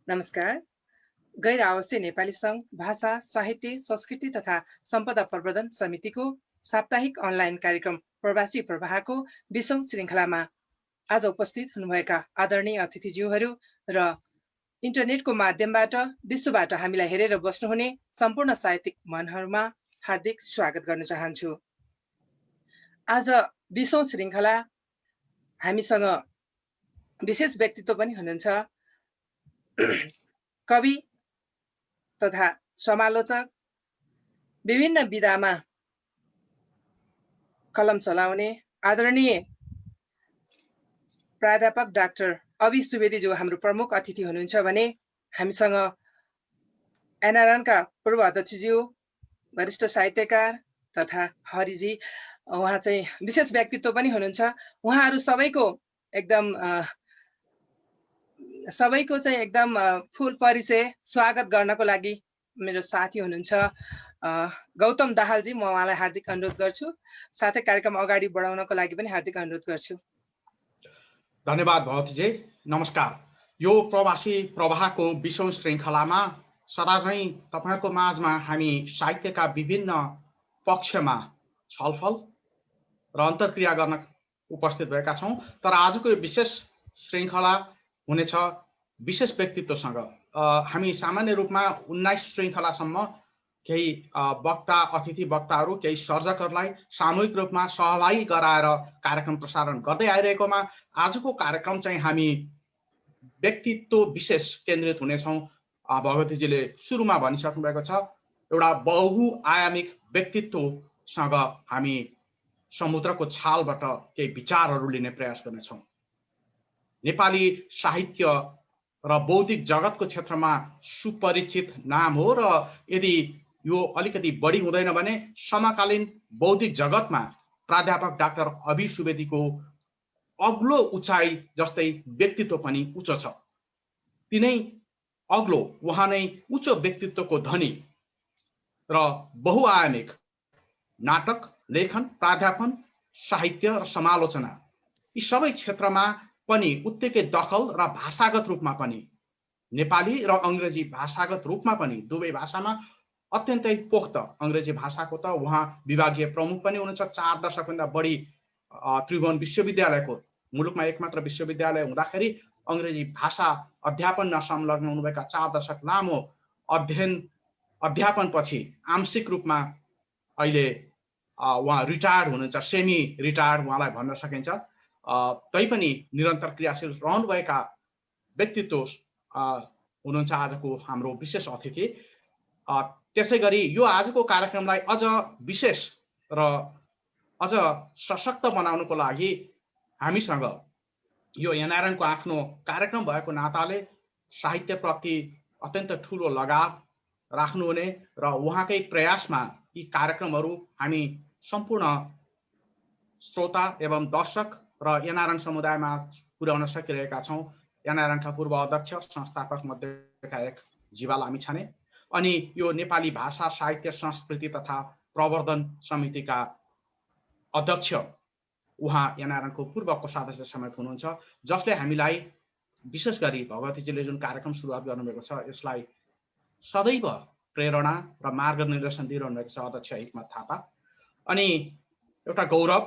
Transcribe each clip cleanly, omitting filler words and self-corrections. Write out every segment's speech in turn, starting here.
नमस्कार। गैर आवासीय नेपाली सङ्घ भाषा साहित्य संस्कृति तथा सम्पदा प्रवर्धन समितिको साप्ताहिक अनलाइन कार्यक्रम प्रवासी प्रवाहको 20औं श्रृङ्खलामा आज उपस्थित हुनुभएका आदरणीय अतिथिज्यूहरू र इन्टरनेटको माध्यमबाट विश्वबाट हामीलाई हेरेर बस्नुहुने सम्पूर्ण साहित्यिक मनहरूमा हार्दिक स्वागत गर्न चाहन्छु। आज 20औं श्रृङ्खला हामीसँग विशेष व्यक्तित्व पनि हुनुहुन्छ। कवि तथा समालोचक, विभिन्न विधामा कलम चलाउने आदरणीय प्राध्यापक डाक्टर अभि सुवेदी जो हाम्रो प्रमुख अतिथि हुनुहुन्छ भने हामीसँग एनआरएनका पूर्व अध्यक्षज्यू, वरिष्ठ साहित्यकार तथा हरिजी उहाँ चाहिँ विशेष व्यक्तित्व पनि हुनुहुन्छ। उहाँहरू सबैको चाहिँ एकदम फुल परिचय स्वागत गर्नको लागि मेरो साथी हुनुहुन्छ गौतम दाहालजी, म उहाँलाई हार्दिक अनुरोध गर्छु। साथै कार्यक्रम अगाडि बढाउनको लागि पनि हार्दिक अनुरोध गर्छु। धन्यवाद भवतीजी। नमस्कार। यो प्रवासी प्रवाहको 20औं श्रृङ्खलामा सदाझैँ तपाईँको माझमा हामी साहित्यका विभिन्न पक्षमा छलफल र अन्तर्क्रिया गर्न उपस्थित भएका छौँ। तर आजको यो विशेष श्रृङ्खला हुनेछ विशेष व्यक्तित्वसँग। हामी सामान्य रूपमा 19 श्रृङ्खलासम्म केही वक्ता, अतिथि वक्ताहरू, केही सर्जकहरूलाई सामूहिक रूपमा सहभागी गराएर कार्यक्रम प्रसारण गर्दै आइरहेकोमा आजको कार्यक्रम चाहिँ हामी व्यक्तित्व विशेष केन्द्रित हुनेछौँ। भगवतीजीले सुरुमा भनिसक्नु भएको छ, एउटा बहुआयामिक व्यक्तित्वसँग हामी समुद्रको छालबाट केही विचारहरू लिने प्रयास गर्नेछौँ। नेपाली साहित्य र बौद्धिक जगतको क्षेत्रमा सुपरिचित नाम हो र यदि यो अलिकति बढी हुँदैन भने समकालीन बौद्धिक जगतमा प्राध्यापक डाक्टर अभि सुवेदीको अग्लो उचाइ जस्तै व्यक्तित्व पनि उच्च छ। तिनै अग्लो, उहाँ नै उच्च व्यक्तित्वको धनी र बहुआयामिक नाटक, लेखन, प्राध्यापन, साहित्य र समालोचना यी सबै क्षेत्रमा पनि उत्तिकै दखल र भाषागत रूपमा पनि नेपाली र अङ्ग्रेजी भाषागत रूपमा पनि दुवै भाषामा अत्यन्तै पोख्त। अङ्ग्रेजी भाषाको त उहाँ विभागीय प्रमुख पनि हुनुहुन्छ। 4 दशकभन्दा बढी त्रिभुवन विश्वविद्यालयको, मुलुकमा एकमात्र विश्वविद्यालय हुँदाखेरि अङ्ग्रेजी भाषा अध्यापनमा संलग्न हुनुभएका 4 दशक लामो अध्यापनपछि आंशिक रूपमा अहिले उहाँ रिटायर्ड हुनुहुन्छ, सेमी रिटायर्ड उहाँलाई भन्न सकिन्छ। तैपनि निरन्तर क्रियाशील रहनुभएका व्यक्तित्व हुनुहुन्छ आजको हाम्रो विशेष अतिथि। त्यसै गरी यो आजको कार्यक्रमलाई अझ विशेष र अझ सशक्त बनाउनको लागि हामीसँग यो एनआरएनको आफ्नो कार्यक्रम भएको नाताले साहित्यप्रति अत्यन्त ठुलो लगाव राख्नुहुने र उहाँकै प्रयासमा यी कार्यक्रमहरू हामी सम्पूर्ण श्रोता एवं दर्शक र एनआरएन समुदायमा पुर्याउन सकिरहेका छौँ। एनआरएनका पूर्व अध्यक्ष, संस्थापक मध्येका एक जीवा लामिछाने, अनि यो नेपाली भाषा साहित्य संस्कृति तथा प्रवर्धन समितिका अध्यक्ष उहाँ एनआरएनको पूर्व कोषाध्यक्ष समेत हुनुहुन्छ, जसले हामीलाई विशेष गरी भगवतीजीले जुन कार्यक्रम सुरुवात गर्नुभएको छ यसलाई सदैव प्रेरणा र मार्गनिर्देशन दिइरहनु भएको छ अध्यक्ष हिक्मत थापा। अनि एउटा गौरव,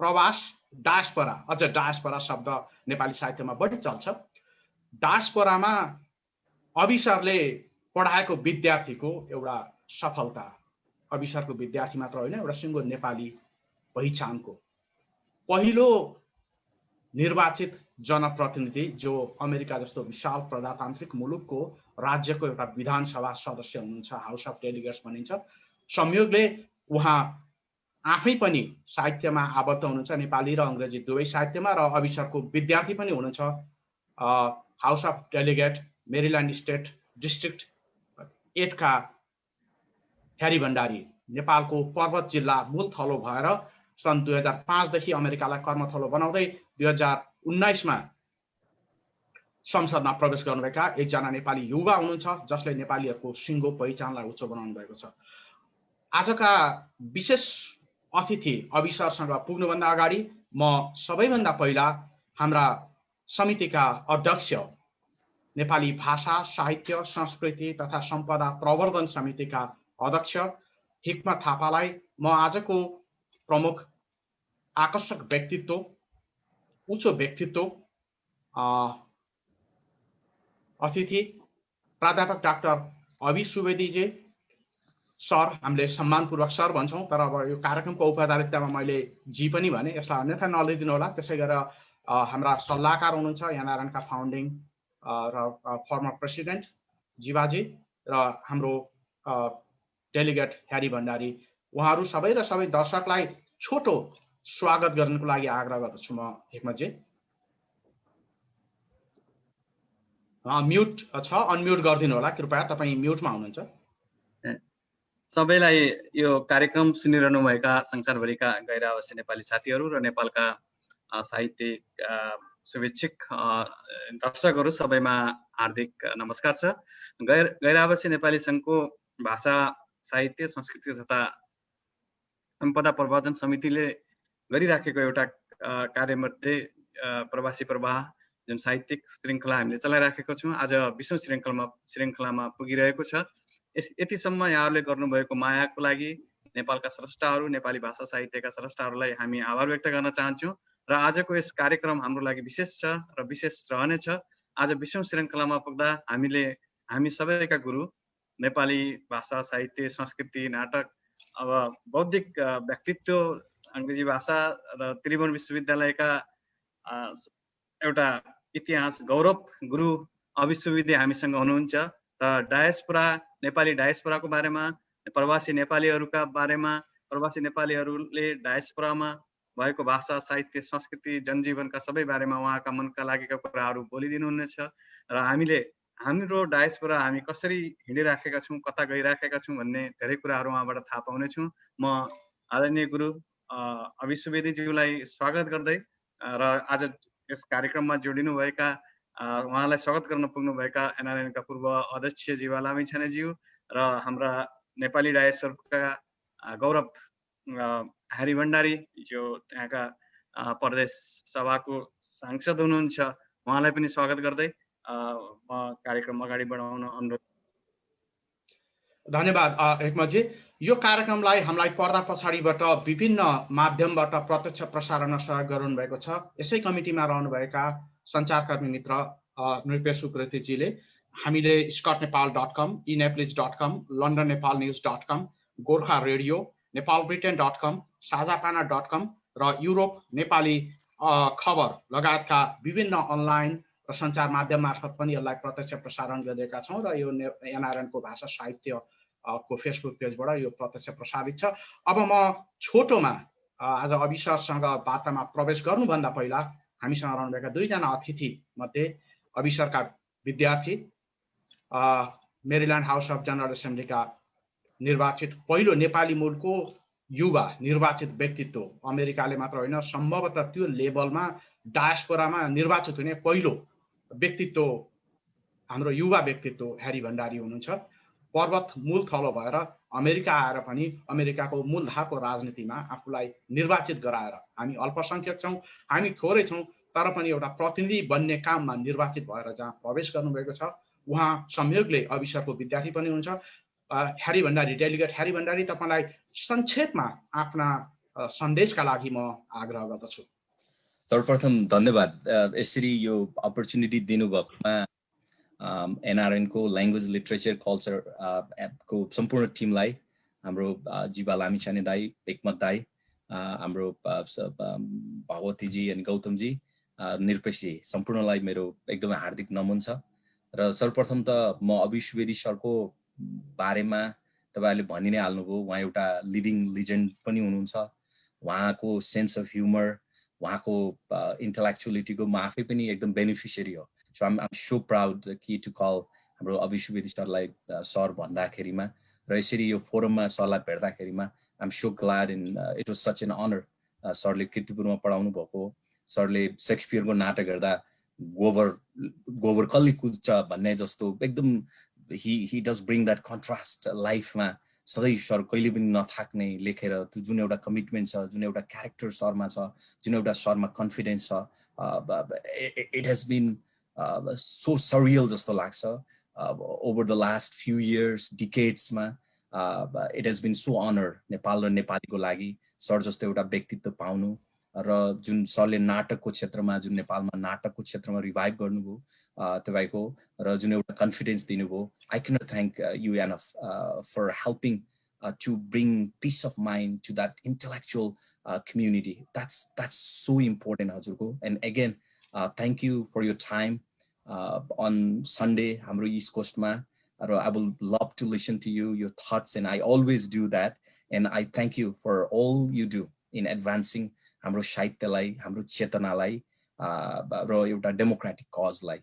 प्रवास, डायस्पोरा, अझ डायस्पोरा शब्द नेपाली साहित्यमा बढी चल्छ। डायस्पोरामा अभिसरले पढाएको विद्यार्थीको एउटा सफलता, अभिसरको विद्यार्थी मात्र होइन, एउटा सिङ्गो नेपाली पहिचानको पहिलो निर्वाचित जनप्रतिनिधि जो अमेरिका जस्तो विशाल प्रजातान्त्रिक मुलुकको राज्यको एउटा विधानसभा सदस्य हुनुहुन्छ, हाउस अफ डेलिगेट्स भनिन्छ। संयोगले उहाँ आफै पनि साहित्यमा आबद्ध हुनुहुन्छ, नेपाली र अङ्ग्रेजी दुवै साहित्यमा, र अभिसरको विद्यार्थी पनि हुनुहुन्छ। House of delegate Maryland state district 8 का ह्यारी भण्डारी नेपालको पर्वत जिल्ला मूल थलो भएर सन् 2005 देखि अमेरिकालाई कर्मथलो बनाउँदै 2019 मा संसदमा प्रवेश गर्नुभएका एकजना नेपाली युवा हुनुहुन्छ, जसले नेपालीहरूको सिङ्गो पहिचानलाई उच्च बनाउनु भएको छ। आजका विशेष अतिथि अभिसरसँग पुग्नुभन्दा अगाडि म सबैभन्दा पहिला हाम्रा समितिका अध्यक्ष नेपाली भाषा साहित्य संस्कृति तथा सम्पदा प्रवर्धन समितिका अध्यक्ष हिक्मत थापालाई म आजको प्रमुख आकर्षक व्यक्तित्व उच्च व्यक्तित्व अतिथि प्राध्यापक डाक्टर अभि सुवेदीजी सर, हामीले सम्मानपूर्वक सर भन्छौँ, तर अब यो कार्यक्रमको औपचारिकतामा मैले जी पनि भने, यसलाई अन्यथा नलिदिनु होला। त्यसै गरेर हाम्रा सल्लाहकार हुनुहुन्छ एनआरएनका फाउन्डिङ र फर्मर प्रेसिडेन्ट जीवाजी र हाम्रो डेलिगेट ह्यारी भण्डारी, उहाँहरू सबै र सबै दर्शकलाई छोटो स्वागत गर्नको लागि आग्रह गर्दछु म हिक्मतजी। म्युट छ, अनम्युट गरिदिनु होला कृपया, तपाईँ म्युटमा हुनुहुन्छ। सबैलाई यो कार्यक्रम सुनिरहनु भएका संसारभरिका गैर आवासीय नेपाली साथीहरू र नेपालका साहित्यिक शुभेच्छुक दर्शकहरू सबैमा हार्दिक नमस्कार छ। गैर आवासीय नेपाली सङ्घको भाषा साहित्य संस्कृति तथा सम्पदा प्रवर्धन समितिले गरिराखेको एउटा कार्यमध्ये प्रवासी प्रवाह जुन साहित्यिक श्रृङ्खला हामीले चलाइराखेको छौँ, आज 20औं श्रृङ्खलामा पुगिरहेको छ। यतिसम्म यहाँहरूले गर्नुभएको मायाको लागि नेपालका स्रष्टाहरू, नेपाली भाषा साहित्यका स्रष्टाहरूलाई हामी आभार व्यक्त गर्न चाहन्छौँ र आजको यस कार्यक्रम हाम्रो लागि विशेष छ र विशेष रहनेछ। आज 20औं श्रृङ्खलामा पुग्दा हामी सबैका गुरु नेपाली भाषा साहित्य संस्कृति नाटक अब बौद्धिक व्यक्तित्व अङ्ग्रेजी भाषा र त्रिभुवन विश्वविद्यालयका एउटा इतिहास गौरव गुरु अभि सुवेदी हामीसँग हुनुहुन्छ र डायस्पोरा नेपाली डायस्पोराको बारेमा, प्रवासी नेपालीहरूका बारेमा, प्रवासी नेपालीहरूले डायस्पोरामा भएको भाषा साहित्य संस्कृति जनजीवनका सबै बारेमा उहाँका मनका लागेका कुराहरू बोलिदिनुहुनेछ र हाम्रो डायस्पोरा हामी कसरी हिँडिराखेका छौँ, कता गइराखेका छौँ भन्ने धेरै कुराहरू उहाँबाट थाहा पाउनेछौँ। म आदरणीय गुरु अभि सुवेदीज्यूलाई स्वागत गर्दै र आज यस कार्यक्रममा जोडिनुभएका उहाँलाई स्वागत गर्न पुग्नुभएका एनआरएनका पूर्व अध्यक्ष जीवा लामिछानेज्यू र हाम्रा नेपाली डायस्पोराका गौरव ह्यारी भण्डारी जो त्यहाँका प्रदेश सभाको सांसद हुनुहुन्छ, उहाँलाई पनि स्वागत गर्दै म कार्यक्रम अगाडि बढाउन अनुरोध। धन्यवाद हिक्मतजी। यो कार्यक्रमलाई हामीलाई पर्दा पछाडिबाट विभिन्न माध्यमबाट प्रत्यक्ष प्रसारण सहयोग गर्नुभएको छ। यसै कमिटीमा रहनुभएका सञ्चारकर्मी मित्र नृपेश उप्रेतीजीले हामीले scotnepal.com, eNepliz.com, londonnepalnews.com, Gorkha radio, नेपालब्रिटेन.com, साझापाना.com र युरोप नेपाली खबर लगायतका विभिन्न अनलाइन र सञ्चार माध्यम मार्फत पनि यसलाई प्रत्यक्ष प्रसारण गरिरहेका छौँ र यो एनआरएनको भाषा साहित्य को फेसबुक पेजबाट यो प्रत्यक्ष प्रसारित छ। अब म छोटोमा आज अभि सरसँग वार्तामा प्रवेश गर्नुभन्दा पहिला हामीसँग रहनुभएका दुईजना अतिथि मध्ये अभि सरका विद्यार्थी, मेरील्यान्ड हाउस अफ जनरल एसेम्ब्लीका निर्वाचित पहिलो नेपाली मूलको युवा निर्वाचित व्यक्तित्व, अमेरिकाले मात्र होइन सम्भवतः त्यो लेभलमा डायस्पोरामा निर्वाचित हुने पहिलो व्यक्तित्व हाम्रो युवा व्यक्तित्व ह्यारी भण्डारी हुनुहुन्छ। पर्वत मूल थलो भएर अमेरिका आएर पनि अमेरिकाको मूलधारको राजनीतिमा आफूलाई निर्वाचित गराएर, हामी अल्पसङ्ख्यक छौँ, हामी थोरै छौँ, तर पनि एउटा प्रतिनिधि बन्ने काममा निर्वाचित भएर जहाँ प्रवेश गर्नुभएको छ, उहाँ संयोगले अभि सरको विद्यार्थी पनि हुन्छ। Harry Bhandari, delegate Harry Bhandari, तपाईँलाई संक्षेपमा आफ्ना सन्देशका लागि म आग्रह गर्दछु। सर्वप्रथम धन्यवाद यसरी यो अपर्च्युनिटी दिनुभएकोमा एनआरएन को ल्याङ्ग्वेज लिटरेचर कल्चर को सम्पूर्ण टिमलाई, हाम्रो जीवा लामिछाने दाई, हिक्मत दाई, हाम्रो भगवतीजी अनि गौतमजी, निरपेशजी, सम्पूर्णलाई मेरो एकदमै हार्दिक नमन छ। र सर्वप्रथम त म अभि सुवेदी सरको बारेमा तपाईँहरूले भनि नै हाल्नुभयो, उहाँ एउटा लिभिङ लिजेन्ड पनि हुनुहुन्छ। उहाँको सेन्स अफ ह्युमर, उहाँको इन्टेलेक्चुअलिटीको म आफै पनि एकदम बेनिफिसियरी हो। So I'm so proud to call हाम्रो अभि सुवेदी सरलाई सर भन्दाखेरिमा र यसरी यो फोरममा सरलाई भेट्दाखेरिमा I'm so glad and it was such an honor। सरले कीर्तिपुरमा पढाउनु भएको, सरले शेक्सपियरको नाटक हेर्दा गोबर कसले कुद्छ भन्ने जस्तो एकदम he does bring that contrast लाइफमा। सधैँ सर कहिले पनि नथाक्ने लेखेर त्यो जुन एउटा कमिटमेन्ट छ, जुन एउटा क्यारेक्टर सरमा छ, जुन एउटा सरमा कन्फिडेन्स छ, it has been so surreal जस्तो लाग्छ. Over the last few years, decades-मा it has been so honor Nepal र नेपालीको लागि सर जस्तो एउटा व्यक्तित्व पाउनु र जुन सरले नाटकको क्षेत्रमा जुन नेपालमा नाटकको क्षेत्रमा रिभाइभ गर्नुभयो तपाईको र जुन एउटा कन्फिडेन्स दिनुभयो. I cannot thank you enough for helping to bring peace of mind to that intellectual community. That's so important, हजुरको. And again, thank you for your time on Sunday, हाम्रो East Coast ma. I will love to listen to you, your thoughts, and I always do that. And I thank you for all you do in advancing हाम्रो साहित्यलाई, हाम्रो चेतनालाई र एउटा democratic cause लाई.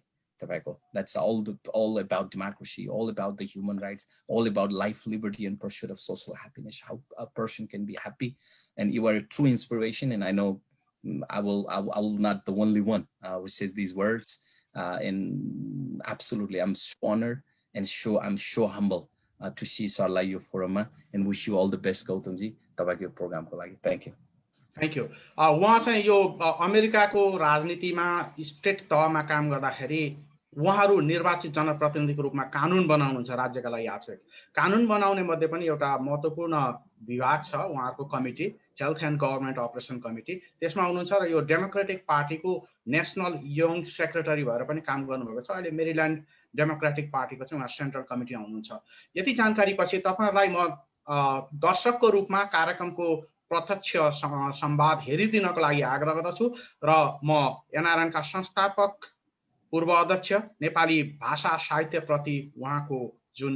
That's all about democracy, all about the human rights, all about life, liberty, and pursuit of social happiness. How a person can be happy, and you are a true inspiration. And I know I will not the only one who says these words. And absolutely, I'm so honored and I'm so humble to see Sarlai यो फोरममा, and wish you all the best, Gautamji. तपाईको प्रोग्रामको लागि. Thank you. Thank you. उहाँ चाहिँ यो अमेरिकाको राजनीतिमा state तहमा काम गर्दाखेरि उहाँहरू निर्वाचित जनप्रतिनिधिको रूपमा कानुन बनाउनुहुन्छ राज्यका लागि आवश्यक. कानुन बनाउने मध्ये पनि एउटा महत्त्वपूर्ण विभाग छ उहाँहरूको committee, health and government operation committee. त्यसमा हुनुहुन्छ र यो डेमोक्रेटिक पार्टीको नेसनल यङ सेक्रेटरी भएर पनि काम गर्नुभएको छ. अहिले मेरील्यान्ड डेमोक्रेटिक पार्टीको चाहिँ उहाँ सेन्ट्रल कमिटीमा हुनुहुन्छ. यति जानकारीपछि तपाईँहरूलाई म दर्शकको रूपमा कार्यक्रमको प्रत्यक्ष संवाद हेरिदिनको लागि आग्रह गर्दछु र म एनआरएनका संस्थापक पूर्व अध्यक्ष नेपाली भाषा साहित्यप्रति उहाँको जुन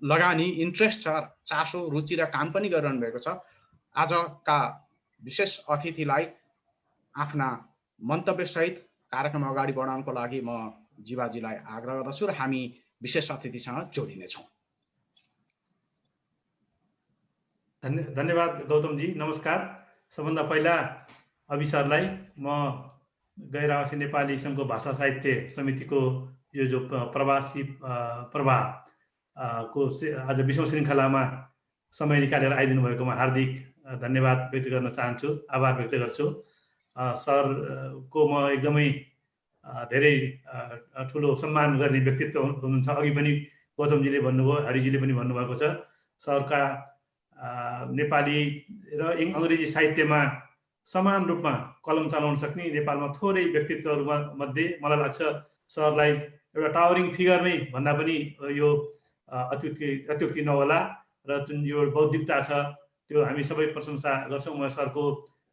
लगानी इन्ट्रेस्ट छ, चासो, रुचि र काम पनि गरिरहनु भएको छ, आजका विशेष अतिथिलाई आफ्ना मन्तव्यसहित कार्यक्रम अगाडि बढाउनको लागि म जीवाजीलाई आग्रह गर्दछु र हामी विशेष अतिथिसँग जोडिनेछौँ. धन्यवाद गौतमजी. नमस्कार. सबभन्दा पहिला अभिसरलाई म गैर आवासीय नेपाली सङ्घको भाषा साहित्य समितिको यो जो प्रवासी प्रवाहको आज 20औं श्रृङ्खलामा समय निकालेर आइदिनु भएकोमा हार्दिक धन्यवाद व्यक्त गर्न चाहन्छु, आभार व्यक्त गर्छु. सरको म एकदमै धेरै ठुलो सम्मान गर्ने व्यक्तित्व हुनुहुन्छ. अघि पनि गौतमजीले भन्नुभयो, हरिजीले पनि भन्नुभएको छ. सरका नेपाली र अङ्ग्रेजी साहित्यमा समान रूपमा कलम चलाउन सक्ने नेपालमा थोरै व्यक्तित्वहरूमा मध्ये मलाई लाग्छ सरलाई एउटा टावरिङ फिगर नै भन्दा पनि यो अत्युक्ति नहोला. र जुन यो बौद्धिकता छ त्यो हामी सबै प्रशंसा गर्छौँ. म सरको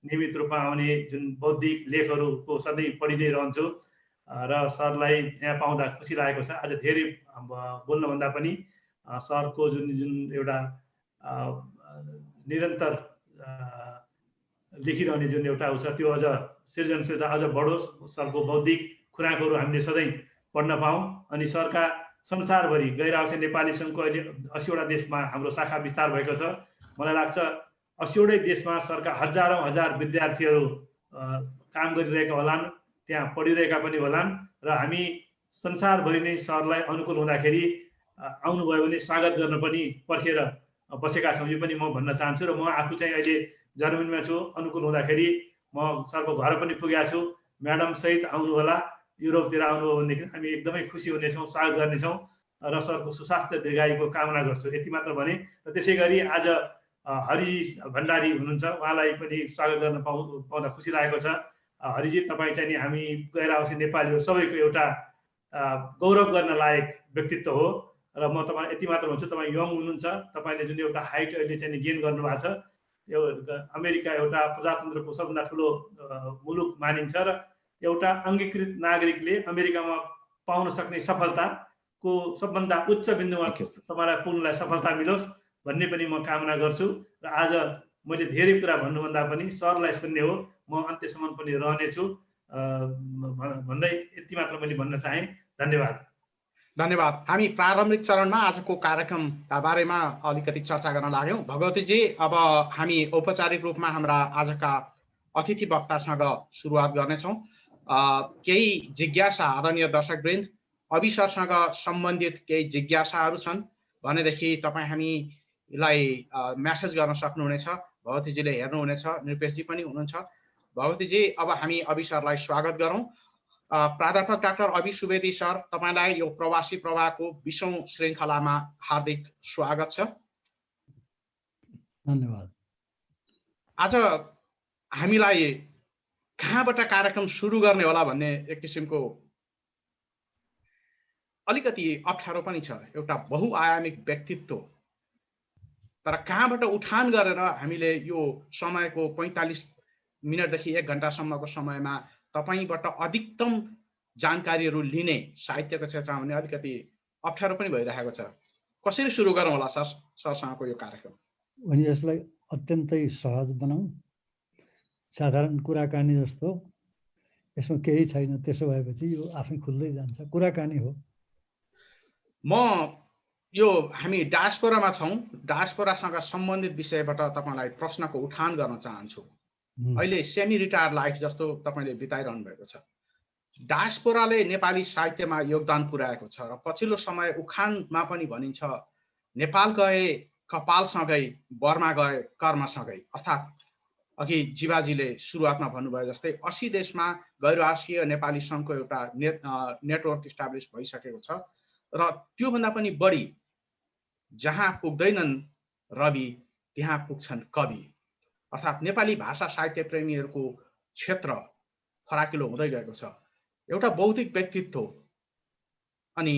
नियमित रूपमा आउने जुन बौद्धिक लेखहरूको सधैँ पढि नै रहन्छु र सरलाई यहाँ पाउँदा खुसी लागेको छ. आज धेरै बोल्नुभन्दा पनि सरको जुन एउटा निरन्तर लेखिरहने जुन एउटा छ त्यो अझ सृजनशीलता अझ बढोस्, सरको बौद्धिक खुराकहरू हामीले सधैँ पढ्न पाऊँ. अनि सरका संसारभरि गैर आवासीय नेपाली सङ्घको अहिले 80 वटा देशमा हाम्रो शाखा विस्तार भएको छ. मलाई लाग्छ 80 वटै देशमा सरका हजार विद्यार्थीहरू काम गरिरहेका होलान्, त्यहाँ पढिरहेका पनि होलान् र हामी संसारभरि नै सरलाई अनुकूल हुँदाखेरि आउनुभयो भने स्वागत गर्न पनि पर्खेर बसेका छौँ. यो पनि म भन्न चाहन्छु. र म आफू चाहिँ अहिले जर्मनीमा छु. अनुकूल हुँदाखेरि म सरको घर पनि पुगेको छु. म्याडम सहित आउनु होला. युरोपतिर आउनुभयो भनेदेखि हामी एकदमै खुसी हुनेछौँ, स्वागत गर्नेछौँ र सरको सुस्वास्थ्य दीर्घायुको कामना गर्छु. यति मात्र भने. र त्यसै गरी आज हरि भण्डारी हुनुहुन्छ, उहाँलाई पनि स्वागत गर्न पाउँदा खुसी लागेको छ. हरिजी, तपाईँ चाहिँ नि हामी गैर आवासीय नेपालीहरू सबैको एउटा गौरव गर्न लायक व्यक्तित्व हो र म तपाईँ यति मात्र भन्छु, तपाईँ यङ हुनुहुन्छ. तपाईँले जुन एउटा हाइट अहिले चाहिँ गेन गर्नुभएको छ, यो अमेरिका एउटा प्रजातन्त्रको सबभन्दा ठुलो मुलुक मानिन्छ र एउटा अङ्गीकृत नागरिकले अमेरिकामा पाउन सक्ने सफलताको सबभन्दा उच्च बिन्दुमा तपाईँलाई पुग्नलाई सफलता मिलोस् भन्ने पनि म कामना गर्छु. र आज मैले धेरै कुरा भन्नुभन्दा पनि सरलाई सुन्ने हो, म अन्त्यसम्म पनि रहनेछु भन्दै यति मात्र मैले भन्न चाहेँ. धन्यवाद. धन्यवाद. हामी प्रारम्भिक चरणमा आजको कार्यक्रमका बारेमा अलिकति चर्चा गर्न लाग्यौँ. भगवतीजी, अब हामी औपचारिक रूपमा हाम्रा आजका अतिथि वक्तासँग सुरुवात गर्नेछौँ. केही जिज्ञासा आदरणीय दर्शकवृन्द, अभिसरसँग सम्बन्धित केही जिज्ञासाहरू छन् भनेदेखि तपाईँ हामीलाई म्यासेज गर्न सक्नुहुनेछ. भगवतीजीले हेर्नुहुनेछ, निरपेशजी पनि हुनुहुन्छ. भगवतीजी, अब हामी अभिसरलाई स्वागत गरौँ प्राध्यापक डाक्टर अभि सुवेदी सर, तपाईँलाई यो प्रवासी प्रवाहको 20औं श्रृङ्खलामा हार्दिक स्वागत छ। धन्यवाद। आज हामीलाई कहाँबाट कार्यक्रम सुरु गर्ने होला भन्ने एक किसिमको अलिकति अप्ठ्यारो पनि छ। एउटा बहुआयामिक व्यक्तित्व, तर कहाँबाट उठान गरेर हामीले यो समयको 45 मिनटदेखि 1 घन्टासम्मको समयमा तपाईबाट अधिकतम जानकारीहरू लिने साहित्यको क्षेत्रमा भने अलिकति अप्ठ्यारो पनि भइरहेको छ। कसरी सुरु गरौँ होला सरसँगको यो कार्यक्रम? अनि यसलाई अत्यन्तै सहज बनाऊ, साधारण कुराकानी जस्तो। यसमा केही छैन। त्यसो भएपछि यो आफै खुल्दै जान्छ, कुराकानी हो। यो हामी डायस्पोरामा छौँ, डायस्पोरासँग सम्बन्धित विषयबाट तपाईँलाई प्रश्नको उठान गर्न चाहन्छु। अहिले सेमी रिटायर लाइफ जस्तो तपाईँले बिताइरहनु भएको छ। डायस्पोराले नेपाली साहित्यमा योगदान पुर्याएको छ र पछिल्लो समय उखानमा पनि भनिन्छ, नेपाल गए कपालसँगै, बर्मा गए कर्मसँगै। अर्थात् अघि जीवाजीले सुरुवातमा भन्नुभयो जस्तै 80 देशमा गैर-राष्ट्रिय नेपाली सङ्घको एउटा नेटवर्क इस्टाब्लिस भइसकेको छ र त्योभन्दा पनि बढी जहाँ पुग्दैनन् रवि त्यहाँ पुग्छन् कवि। अर्थात् नेपाली भाषा साहित्य प्रेमीहरूको क्षेत्र फराकिलो हुँदै गएको छ। एउटा बौद्धिक व्यक्तित्व अनि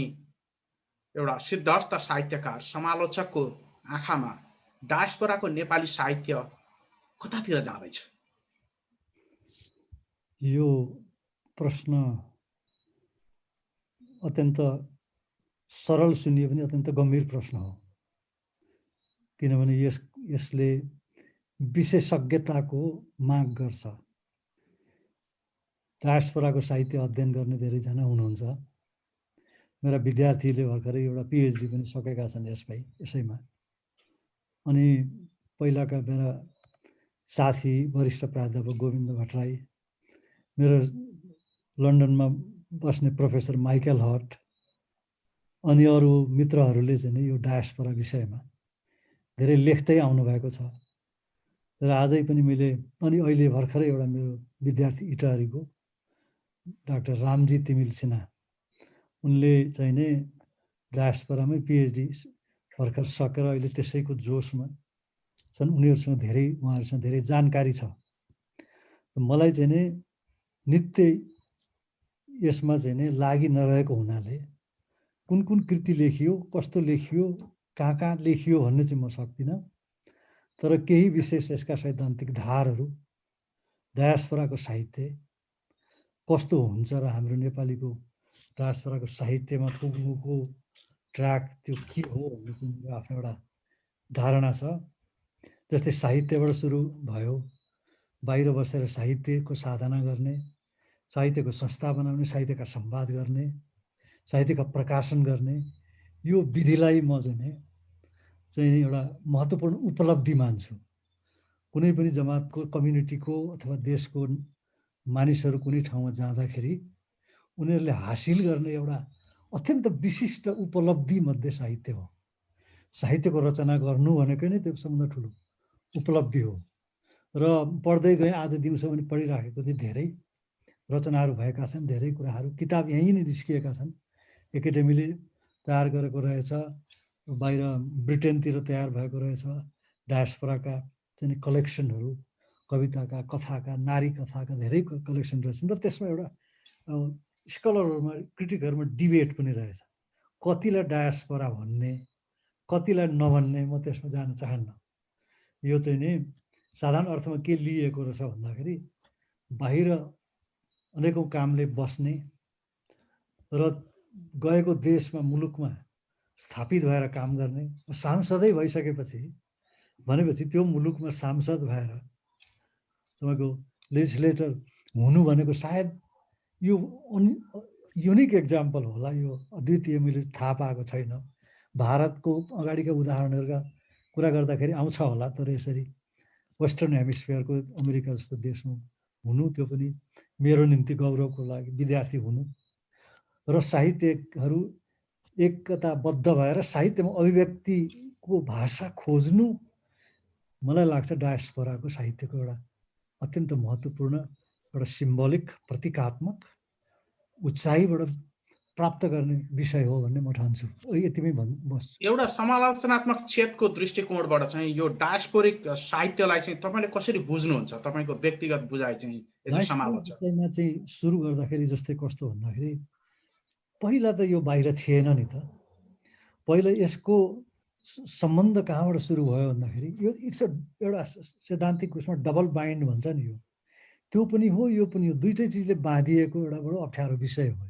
एउटा सिद्धहस्त साहित्यकार समालोचकको आँखामा डायस्पोराको नेपाली साहित्य कतातिर जाँदैछ? यो प्रश्न अत्यन्त सरल सुनिए पनि अत्यन्त गम्भीर प्रश्न हो। किनभने यसले विशेषज्ञताको माग गर्छ। डायस्पोराको साहित्य अध्ययन गर्ने धेरैजना हुनुहुन्छ। मेरा विद्यार्थीले भर्खरै एउटा पिएचडी पनि सकेका छन् यसैमा। अनि पहिलाका मेरा साथी वरिष्ठ प्राध्यापक गोविन्द भट्टराई, मेरो लन्डनमा बस्ने प्रोफेसर माइकल हट अनि अरू मित्रहरूले चाहिँ यो डायस्पोरा विषयमा धेरै लेख्दै आउनुभएको छ। र आजै पनि मैले अनि अहिले भर्खरै एउटा मेरो विद्यार्थी इटारीको डाक्टर रामजी तिमिल सिन्हा, उनले चाहिँ नै डायस्पोरामै पिएचडी भर्खर सकेर अहिले त्यसैको जोसमा छन्। उहाँहरूसँग धेरै जानकारी छ। मलाई चाहिँ नै नित्य यसमा चाहिँ नै लागि नरहेको हुनाले कुन कुन कृति लेखियो, कस्तो लेखियो, कहाँ लेखियो भन्ने चाहिँ म सक्दिनँ। तर केही विशेष यसका सैद्धान्तिक धारहरू, डायस्पोराको साहित्य कस्तो हुन्छ र हाम्रो नेपालीको डायस्पोराको साहित्यमा पुग्नुको ट्र्याक त्यो के हो भन्ने चाहिँ मेरो आफ्नो एउटा धारणा छ। जस्तै साहित्यबाट सुरु भयो, बाहिर बसेर साहित्यको साधना गर्ने, साहित्यको संस्था बनाउने, साहित्यका संवाद गर्ने, साहित्यका प्रकाशन गर्ने, यो विधिलाई म चाहिँ एउटा महत्त्वपूर्ण उपलब्धि मान्छु। कुनै पनि जमातको, कम्युनिटीको अथवा देशको मानिसहरू कुनै ठाउँमा जाँदाखेरि उनीहरूले हासिल गर्ने एउटा अत्यन्त विशिष्ट उपलब्धि मध्ये साहित्य हो। साहित्यको रचना गर्नु भनेकै नै त्यो सबभन्दा ठुलो उपलब्धि हो। र पढ्दै गएँ, आज दिउँसो पनि पढिराखेको थिएँ। धेरै रचनाहरू भएका छन्, धेरै कुराहरू किताब यहीँ नै निस्किएका छन्। एकाडेमीले तयार गरेको रहेछ, बाहिर ब्रिटेनतिर तयार भएको रहेछ। डायस्पोराका चाहिँ कलेक्सनहरू, कविताका, कथाका, नारी कथाका धेरै कलेक्सन रहेछन्। र त्यसमा एउटा स्कलरहरूमा, क्रिटिकहरूमा डिबेट पनि रहेछ। कतिलाई डायस्पोरा भन्ने, कतिलाई नभन्ने, म त्यसमा जान चाहन्न। यो चाहिँ नि साधारण अर्थमा के लिएको रहेछ भन्दाखेरि, बाहिर अनेकौँ कामले बस्ने र गएको देशमा, मुलुकमा स्थापित भएर काम गर्ने, सांसदै भइसकेपछि भनेपछि त्यो मुलुकमा सांसद भएर तपाईँको लेजिस्लेटर हुनु भनेको सायद यो युनिक एक्जाम्पल होला। यो अद्वितीय मैले थाहा पाएको छैन। भारतको अगाडिका उदाहरणहरूका कुरा गर्दाखेरि आउँछ होला, तर यसरी वेस्टर्न हेमिस्फियरको अमेरिका जस्तो देशमा हुनु, त्यो पनि मेरो निम्ति गौरवको लागि विद्यार्थी हुनु र साहित्यहरू एकताबद्ध भएर साहित्यमा अभिव्यक्तिको भाषा खोज्नु, मलाई लाग्छ डायस्पोराको साहित्यको एउटा अत्यन्त महत्त्वपूर्ण एउटा सिम्बोलिक, प्रतीकात्मक उचाइबाट प्राप्त गर्ने विषय हो भन्ने म ठान्छु। यतिमै बस्छु। एउटा समालोचनात्मक क्षेत्रको दृष्टिकोणबाट चाहिँ यो डायस्पोरिक साहित्यलाई चाहिँ तपाईँले कसरी बुझ्नुहुन्छ? तपाईँको व्यक्तिगत बुझाइ चाहिँ एज अ समालोचक। विषयमा चाहिँ सुरु गर्दाखेरि जस्तै कस्तो भन्दाखेरि पहिला त यो बाहिर थिएन नि त। पहिला यसको सम्बन्ध कहाँबाट सुरु भयो भन्दाखेरि यो एउटा सैद्धान्तिक उसमा डबल बाइन्ड भन्छ नि, यो त्यो पनि हो यो पनि हो, दुइटै चिजले बाँधिएको एउटा बडो अप्ठ्यारो विषय हो।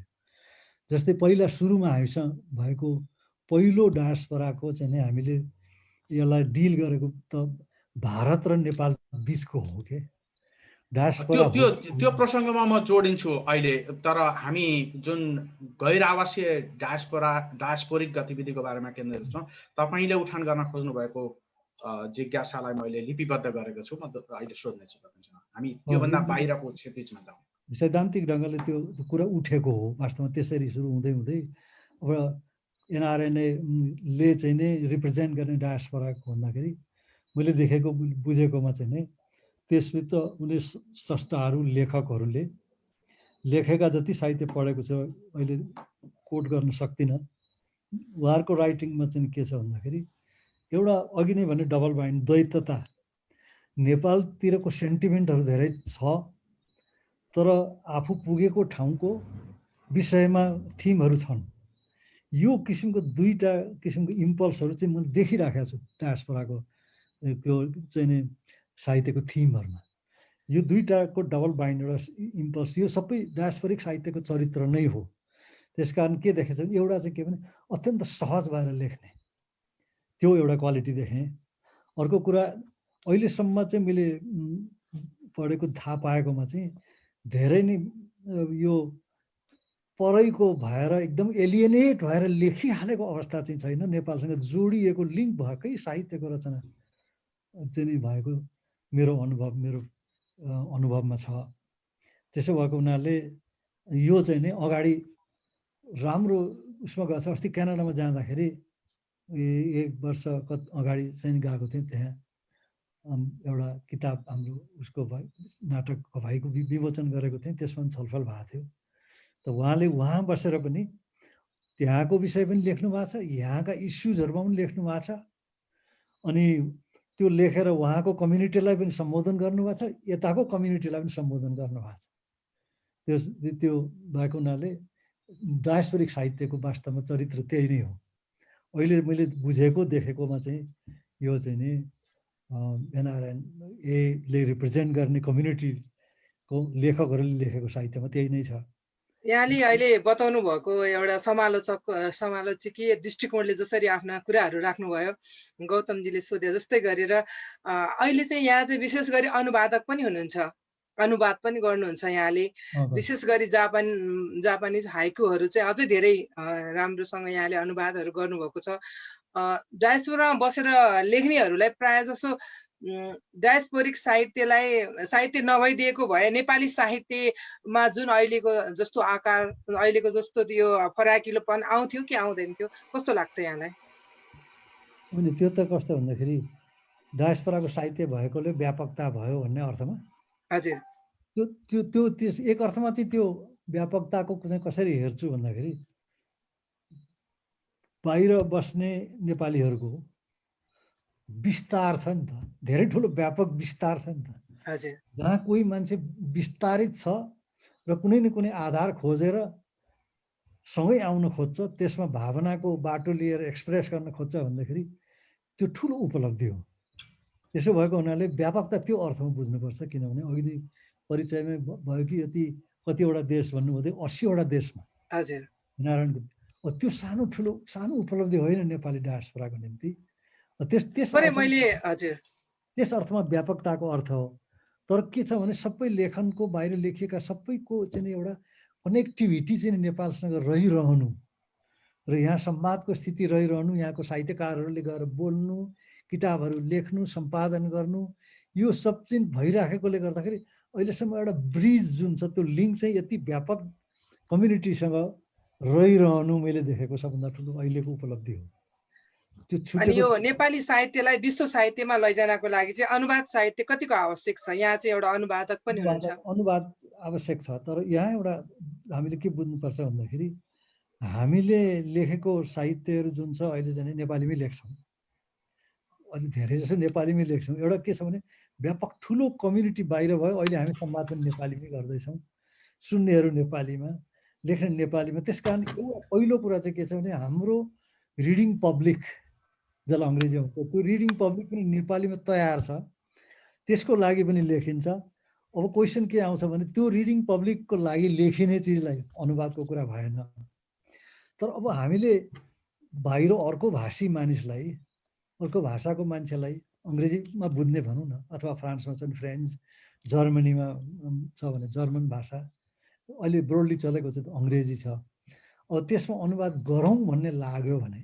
जस्तै पहिला सुरुमा हामीसँग भएको पहिलो डायस्पोराको चाहिँ नि हामीले यसलाई डिल गरेको त भारत र नेपाल बिचको हो के डायस्पोरा। त्यो प्रसङ्गमा म जोडिन्छु अहिले। तर हामी जुन गैर आवासीय डायस्पोरिक गतिविधिको बारेमा केन्द्रित छौँ, तपाईँले उठान गर्न खोज्नु भएको जिज्ञासालाई मैले लिपिबद्ध गरेको छु। म अहिले सोध्नेछु तपाईँसँग, हामी त्योभन्दा बाहिरको क्षतिजमा जाउँ। सैद्धान्तिक ढङ्गले त्यो कुरा उठेको हो वास्तवमा। त्यसरी सुरु हुँदै हुँदै अब एनआरएनएले चाहिँ नै रिप्रेजेन्ट गर्ने डायस्पोराको भन्दाखेरि मैले देखेको बुझेकोमा चाहिँ नै त्यसभित्र उनी स्रष्टाहरू लेखकहरूले लेखेका जति साहित्य पढेको छ अहिले कोट गर्न सक्दिनँ। उहाँहरूको राइटिङमा चाहिँ के छ भन्दाखेरि एउटा अघि नै भने डबल बाइन्ड द्वैतता, नेपालतिरको सेन्टिमेन्टहरू धेरै छ तर आफू पुगेको ठाउँको विषयमा थिमहरू छन्। यो किसिमको दुईटा किसिमको इम्पल्सहरू चाहिँ मैले देखिराखेको छु डायस्पोराको त्यो चाहिँ नि साहित्यको थिमहरूमा। यो दुईटाको डबल बाइन्ड एउटा इम्पल्स, यो सबै डायस्पोरिक साहित्यको चरित्र नै हो। त्यसकारण के देखेछ भने एउटा चाहिँ के भने अत्यन्त सहज भएर लेख्ने, त्यो एउटा क्वालिटी देखेँ। अर्को कुरा अहिलेसम्म चाहिँ मैले पढेको थाहा पाएकोमा चाहिँ धेरै नै यो परैको भएर एकदम एलिएनेट भएर लेखिहालेको अवस्था चाहिँ छैन। नेपालसँग जोडिएको लिङ्क भएकै साहित्यको रचना चाहिँ नि भएको मेरो अनुभवमा छ। त्यसो भएको हुनाले यो चाहिँ नि अगाडि राम्रो उसमा गएको छ। अस्ति क्यानाडामा जाँदाखेरि 1 वर्ष अगाडि चाहिँ गएको थिएँ, त्यहाँ एउटा किताब हाम्रो उसको नाटकको भाइको विमोचन गरेको थिएँ, त्यसमा छलफल भएको थियो। त उहाँले वहाँ बसेर पनि त्यहाँको विषय पनि लेख्नु भएको छ, यहाँका इस्युजहरूमा पनि लेख्नु भएको छ। अनि त्यो लेखेर उहाँको कम्युनिटीलाई पनि सम्बोधन गर्नुभएको छ, यताको कम्युनिटीलाई पनि सम्बोधन गर्नुभएको छ। त्यो भएको हुनाले डायस्पोरिक साहित्यको वास्तवमा चरित्र त्यही नै हो। अहिले मैले बुझेको देखेकोमा चाहिँ यो चाहिँ नि एनआरएनएले रिप्रेजेन्ट गर्ने कम्युनिटीको लेखकहरूले लेखेको साहित्यमा त्यही नै छ। यहाँले अहिले बताउनु भएको एउटा समालोचकीय दृष्टिकोणले जसरी आफ्ना कुराहरू राख्नुभयो, गौतमजीले सोधे जस्तै गरेर अहिले चाहिँ यहाँ चाहिँ विशेष गरी अनुवादक पनि हुनुहुन्छ, अनुवाद पनि गर्नुहुन्छ यहाँले। विशेष गरी जापानिज हाइकुहरू चाहिँ अझै धेरै राम्रोसँग यहाँले अनुवादहरू गर्नुभएको छ। डायस्पोरामा बसेर लेख्नेहरूलाई प्रायः जसो डायस्पोरिक साहित्य नभइदिएको भए नेपाली साहित्यमा जुन अहिलेको जस्तो आकार, अहिलेको जस्तो त्यो फराकिलोपन आउँथ्यो कि आउँदैन थियो, कस्तो लाग्छ यहाँलाई? अनि त्यो त कस्तो भन्दाखेरि डायस्पोराको साहित्य भएकोले व्यापकता भयो भन्ने अर्थमा। हजुर, त्यो एक अर्थमा चाहिँ त्यो व्यापकताको चाहिँ कसरी हेर्छु भन्दाखेरि बाहिर बस्ने नेपालीहरूको विस्तार छ नि त, धेरै ठुलो व्यापक विस्तार छ नि त। हजुर, जहाँ कोही मान्छे विस्तारित छ र कुनै न कुनै आधार खोजेर सँगै आउन खोज्छ, त्यसमा भावनाको बाटो लिएर एक्सप्रेस गर्न खोज्छ भन्दाखेरि त्यो ठुलो उपलब्धि हो। त्यसो भएको हुनाले व्यापकता त्यो अर्थमा बुझ्नुपर्छ। किनभने अघि परिचयमै भयो कि कतिवटा देश भन्नुभयो, 80वटा देशमा हजुर, नारायणको त्यो सानो उपलब्धि होइन नेपाली डायस्पोराको निम्ति। त्यस अर्थमा व्यापकताको अर्थ हो। तर के छ भने सबै लेखनको बाहिर लेखिएका सबैको चाहिँ एउटा कनेक्टिभिटी चाहिँ नेपालसँग रहिरहनु र यहाँ संवादको स्थिति रहिरहनु, यहाँको साहित्यकारहरूले गएर बोल्नु, किताबहरू लेख्नु, सम्पादन गर्नु, यो सब चाहिँ भइराखेकोले गर्दाखेरि अहिलेसम्म एउटा ब्रिज जुन छ त्यो लिङ्क चाहिँ यति व्यापक कम्युनिटीसँग रहिरहनु मैले देखेको सबभन्दा ठुलो अहिलेको उपलब्धि हो। अनि यो नेपाली साहित्यलाई विश्व साहित्यमा लैजानको लागि चाहिँ अनुवाद साहित्य कतिको आवश्यक छ? यहाँ चाहिँ एउटा अनुवादक पनि हुनुहुन्छ। अनुवाद आवश्यक छ, तर यहाँ एउटा हामीले के बुझ्नुपर्छ भन्दाखेरि हामीले लेखेको साहित्यहरू जुन छ अहिले चाहिँ नेपालीमै लेख्छौँ, अलि धेरै जसो नेपालीमै लेख्छौँ। एउटा के छ भने व्यापक ठुलो कम्युनिटी बाहिर भयो, अहिले हामी संवाद पनि नेपालीमै गर्दैछौँ, सुन्नेहरू नेपालीमा, लेख्ने नेपालीमा। त्यस कारण एउटा पहिलो कुरा चाहिँ के छ भने हाम्रो रिडिङ पब्लिक जसलाई अङ्ग्रेजीमा हुन्छ त्यो रिडिङ पब्लिक पनि नेपालीमा तयार छ, त्यसको लागि पनि लेखिन्छ। अब क्वेसन के आउँछ भने त्यो रिडिङ पब्लिकको लागि लेखिने चिजलाई अनुवादको कुरा भएन। तर अब हामीले बाहिर अर्को भाषी मानिसलाई, अर्को भाषाको मान्छेलाई अङ्ग्रेजीमा बुझ्ने भनौँ न, अथवा फ्रान्समा छन् फ्रेन्च, जर्मनीमा छ भने जर्मन भाषा, अहिले ब्रोडली चलेको चाहिँ अङ्ग्रेजी छ। अब त्यसमा अनुवाद गरौँ भन्ने लाग्यो भने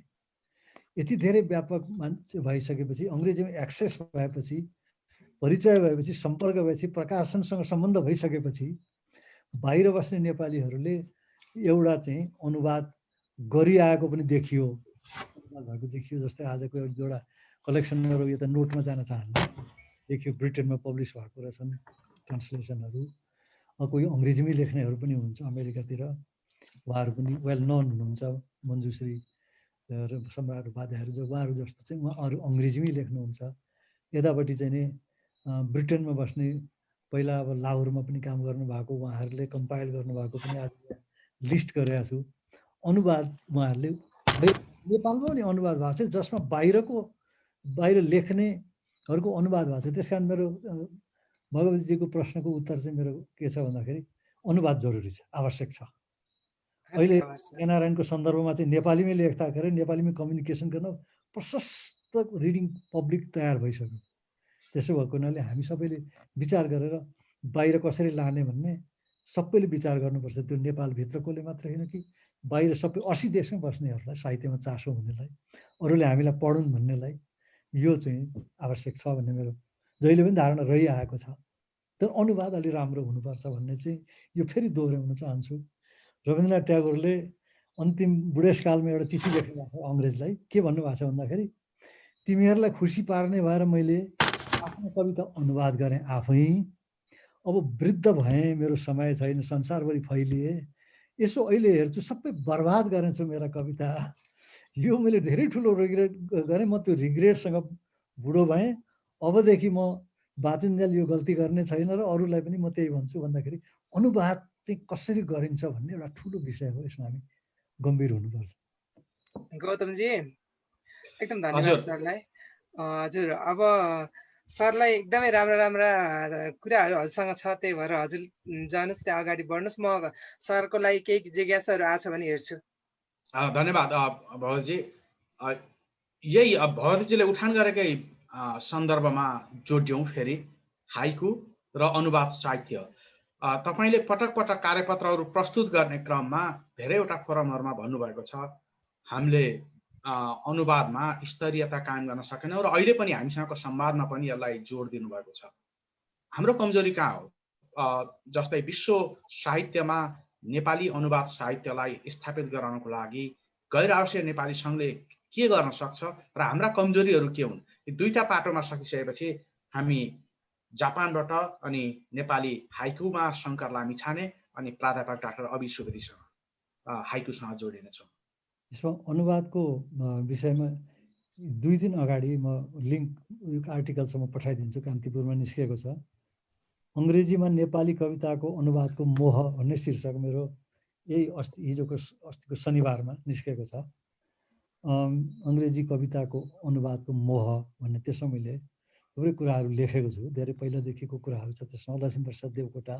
यति धेरै व्यापक मान्छे भइसकेपछि, अङ्ग्रेजीमा एक्सेस भएपछि, परिचय भएपछि, सम्पर्क भएपछि, प्रकाशनसँग सम्बन्ध भइसकेपछि बाहिर बस्ने नेपालीहरूले एउटा चाहिँ अनुवाद गरिआएको पनि देखियो, अनुवाद भएको देखियो। जस्तै आजको एक दुईवटा कलेक्सनहरू यो त नोटमा जान चाहन्न, देखियो ब्रिटेनमा पब्लिस भएको रहेछन् ट्रान्सलेसनहरू। कोही अङ्ग्रेजीमै लेख्नेहरू पनि हुनुहुन्छ अमेरिकातिर, उहाँहरू पनि वेल नन हुनुहुन्छ, मञ्जुश्री र सम्राट उपाध्यायहरू जो उहाँहरू जस्तो चाहिँ उहाँहरू अङ्ग्रेजीमै लेख्नुहुन्छ। यतापट्टि चाहिँ नि ब्रिटेनमा बस्ने, पहिला अब लाहोरमा पनि काम गर्नुभएको उहाँहरूले कम्पाइल गर्नुभएको पनि आज लिस्ट गरेका छु। अनुवाद उहाँहरूले नेपालमा पनि अनुवाद भएको छ, जसमा बाहिर लेख्नेहरूको अनुवाद भएको छ। त्यस कारण मेरो भगवतीजीको प्रश्नको उत्तर चाहिँ मेरो के छ भन्दाखेरि अनुवाद जरुरी छ, आवश्यक छ। अहिले एनआरएनको सन्दर्भमा चाहिँ नेपालीमै लेख्दाखेरि नेपालीमै कम्युनिकेसन गर्न प्रशस्त रिडिङ पब्लिक तयार भइसक्यो। त्यसो भएको हुनाले हामी सबैले विचार गरेर बाहिर कसरी लाने भन्ने सबैले विचार गर्नुपर्छ। त्यो नेपालभित्रकोले मात्र होइन कि बाहिर सबै 80 देशमै बस्नेहरूलाई, साहित्यमा चासो हुनेलाई, अरूले हामीलाई पढुन् भन्नेलाई यो चाहिँ आवश्यक छ भन्ने मेरो जहिले पनि धारणा रहिआएको छ। तर अनुवाद अलि राम्रो हुनुपर्छ भन्ने चाहिँ यो फेरि दोहोऱ्याउन चाहन्छु। रवीन्द्रनाथ ट्यागोरले अन्तिम बुढेसकालमा एउटा चिठी लेख्नु भएको छ अङ्ग्रेजलाई। के भन्नुभएको छ भन्दाखेरि, तिमीहरूलाई खुसी पार्ने भएर मैले आफ्नो कविता अनुवाद गरेँ आफै, अब वृद्ध भएँ, मेरो समय छैन, संसारभरि फैलिए, यसो अहिले हेर्छु सबै बर्बाद गरेछु मेरा कविता। यो मैले धेरै ठुलो रिग्रेट गरेँ, म त्यो रिग्रेटसँग बुढो भएँ, अबदेखि म बाँचुन्जेल यो गल्ती गर्ने छैन र अरूलाई पनि म त्यही भन्छु भन्दाखेरि अनुवाद चाहिँ कसरी गरिन्छ भन्ने एउटा ठुलो विषय हो। यसमा हामी गम्भीर हुनुपर्छ। गौतमजी एकदम धन्यवाद सरलाई। हजुर, अब सरलाई एकदमै राम्रा कुराहरू हजुरसँग छ, त्यही भएर हजुर जानुहोस्, त्यहाँ अगाडि बढ्नुहोस्। म सरको लागि केही जिज्ञासाहरू आछ भने हेर्छु। धन्यवाद भगवतजी। यही भगवतीजीले उठान गरेकै सन्दर्भमा जोड्यौँ फेरि हाइकु र अनुवाद साहित्य। तपाईँले पटक पटक कार्यपत्रहरू प्रस्तुत गर्ने क्रममा धेरैवटा फोरमहरूमा भन्नुभएको छ हामीले अनुवादमा स्तरीयता कायम गर्न सकेनौँ र अहिले पनि हामीसँगको संवादमा पनि यसलाई जोड दिनुभएको छ। हाम्रो कमजोरी कहाँ हो? जस्तै विश्व साहित्यमा नेपाली अनुवाद साहित्यलाई स्थापित गराउनको लागि गैर आवश्यक नेपाली सङ्घले के गर्न सक्छ र हाम्रा कमजोरीहरू के हुन्? यी दुईटा पाटोमा सकिसकेपछि हामी जापानबाट अनि नेपाली हाइकुमा शङ्कर लामिछाने अनि प्राध्यापक डाक्टर अभि सुवेदीसँग हाइकुसँग जोडिनेछौँ। यसमा अनुवादको विषयमा 2 दिन अगाडि म लिङ्क आर्टिकलसम्म पठाइदिन्छु, कान्तिपुरमा निस्केको छ। अङ्ग्रेजीमा नेपाली कविताको अनुवादको मोह भन्ने शीर्षक मेरो यही अस्तिको शनिबारमा निस्केको छ। अङ्ग्रेजी कविताको अनुवादको मोह भन्ने त्यसमा मैले थुप्रै कुराहरू लेखेको छु। धेरै पहिलादेखिको कुराहरू छ त्यसमा। लक्ष्मीप्रसाद देवकोटा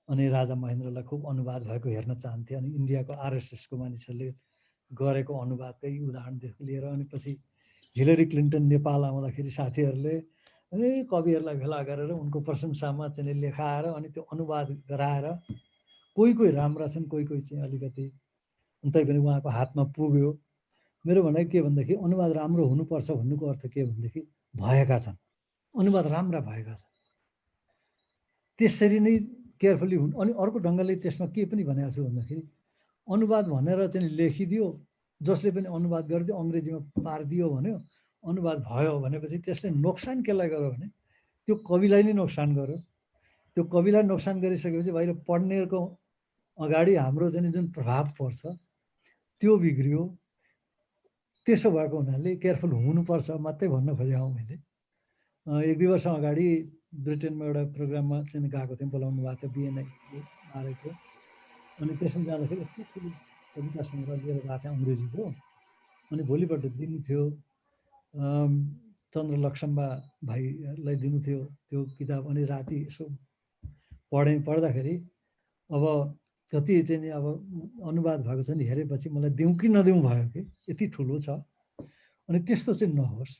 अनि राजा महेन्द्रलाई खुब अनुवाद भएको हेर्न चाहन्थे, अनि इन्डियाको आरएसएसको मानिसहरूले गरेको अनुवादकै उदाहरणदेखि लिएर अनि पछि हिलरी क्लिन्टन नेपाल आउँदाखेरि साथीहरूले कविहरूलाई भेला गरेर उनको प्रशंसामा चाहिँ लेखाएर अनि त्यो अनुवाद गराएर कोही राम्रा छन्, कोही चाहिँ अलिकति, तैपनि उहाँको हातमा पुग्यो। मेरो भनाइ के भन्दाखेरि अनुवाद राम्रो हुनुपर्छ भन्नुको अर्थ के भनेदेखि भएका छन्, अनुवाद राम्रा भएका छन्, त्यसरी नै केयरफुली हुनु। अनि अर्को ढङ्गले त्यसमा के पनि भनेको छु भन्दाखेरि अनुवाद भनेर चाहिँ लेखिदियो, जसले पनि अनुवाद गरिदियो अङ्ग्रेजीमा पारिदियो भन्यो, अनुवाद भयो भनेपछि त्यसले नोक्सान केलाई गर्यो भने त्यो कविलाई नै नोक्सान गर्यो। त्यो कविलाई नोक्सान गरिसकेपछि बाहिर पढ्नेको अगाडि हाम्रो चाहिँ जुन प्रभाव पर्छ त्यो बिग्रियो। त्यसो भएको हुनाले केयरफुल हुनुपर्छ मात्रै भन्न खोजेँ हौ मैले। 1-2 वर्ष अगाडि ब्रिटेनमा एउटा प्रोग्राममा चाहिँ गएको थिएँ, बोलाउनु भएको थियो बिएनआई आएको। अनि त्यसमा जाँदाखेरि यति ठुलो कविता सङ्ग्रह लिएर गएको थिएँ अङ्ग्रेजीको। अनि भोलिपल्ट दिनु थियो चन्द्रलक्ष्मा भाइलाई दिनु थियो त्यो किताब। अनि राति यसो पढ्दाखेरि अब कति चाहिँ अब अनुवाद भएको छ नि हेरेपछि मलाई दिउँ कि नदिउँ भयो कि यति ठुलो छ। अनि त्यस्तो चाहिँ नहोस्।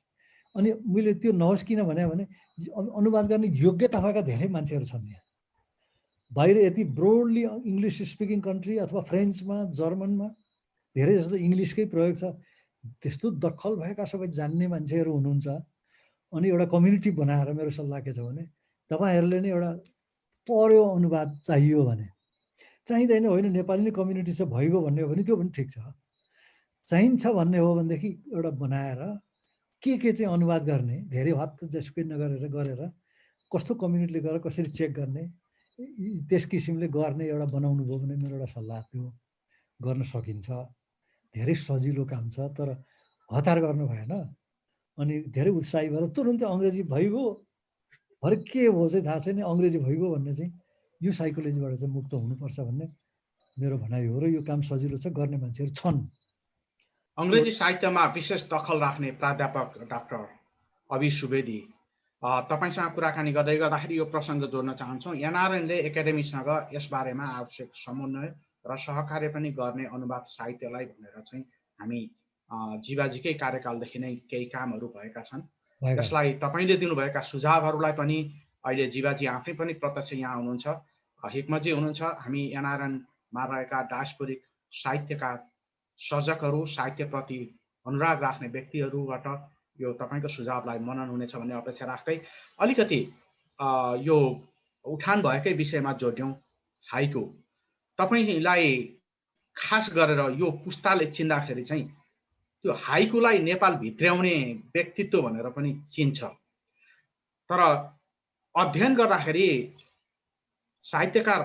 अनि मैले त्यो नहोस् किन भने अनुवाद गर्ने योग्यता भएका धेरै मान्छेहरू छन् यहाँ बाहिर। यति ब्रोडली इङ्ग्लिस स्पिकिङ कन्ट्री अथवा फ्रेन्चमा जर्मनमा धेरै जस्तो इङ्ग्लिसकै प्रयोग छ। त्यस्तो दखल भएका सबै जान्ने मान्छेहरू हुनुहुन्छ। अनि एउटा कम्युनिटी बनाएर मेरो सल्लाह के छ भने तपाईँहरूले नै एउटा पर्यो अनुवाद चाहियो भने, चाहिँदैन होइन नेपाली नै कम्युनिटी छ भइगयो भन्ने हो भने त्यो पनि ठिक छ। चाहिन्छ भन्ने हो भनेदेखि एउटा बनाएर के चाहिँ अनुवाद गर्ने धेरै हद जसकै नगरेर गरेर कस्तो कम्युनिटीले गरेर कसरी चेक गर्ने त्यस किसिमले गर्ने एउटा बनाउनु भयो भने मेरो एउटा सल्लाह त्यो गर्न सकिन्छ। धेरै सजिलो काम छ तर हतार गर्नु भएन। अनि धेरै उत्साही भएर तुरुन्तै अङ्ग्रेजी भइगयो भरे के हो चाहिँ थाहा छैन, अङ्ग्रेजी भइगयो भन्ने चाहिँ यो साइकोलोजीबाट चाहिँ मुक्त हुनुपर्छ भन्ने मेरो भनाइ हो। र यो काम सजिलो छ, गर्ने मान्छेहरू छन्। अङ्ग्रेजी साहित्यमा विशेष दखल राख्ने प्राध्यापक डाक्टर अभि सुवेदी, तपाईँसँग कुराकानी गर्दै गर्दाखेरि यो प्रसङ्ग जोड्न चाहन्छौँ। एनआरएनले एकाडेमीसँग यसबारेमा आवश्यक समन्वय र सहकार्य पनि गर्ने अनुवाद साहित्यलाई भनेर चाहिँ हामी जीवाजीकै कार्यकालदेखि नै केही कामहरू भएका छन्। त्यसलाई तपाईँले दिनुभएका सुझावहरूलाई पनि अहिले जीवाजी आफै पनि प्रत्यक्ष यहाँ हुनुहुन्छ, हिक्मतजी हुनुहुन्छ। हामी एनआरएनमा रहेका डायस्पोरिक साहित्यका सर्जकहरू, साहित्यप्रति अनुराग राख्ने व्यक्तिहरूबाट यो तपाईँको सुझावलाई मनन हुनेछ भन्ने अपेक्षा राख्दै अलिकति यो उठान भएकै विषयमा जोड्यौँ। हाइकु तपाईँलाई खास गरेर यो पुस्ताले चिन्दाखेरि चाहिँ त्यो हाइकुलाई नेपाल भित्र्याउने व्यक्तित्व भनेर पनि चिन्छ। तर अध्ययन गर्दाखेरि साहित्यकार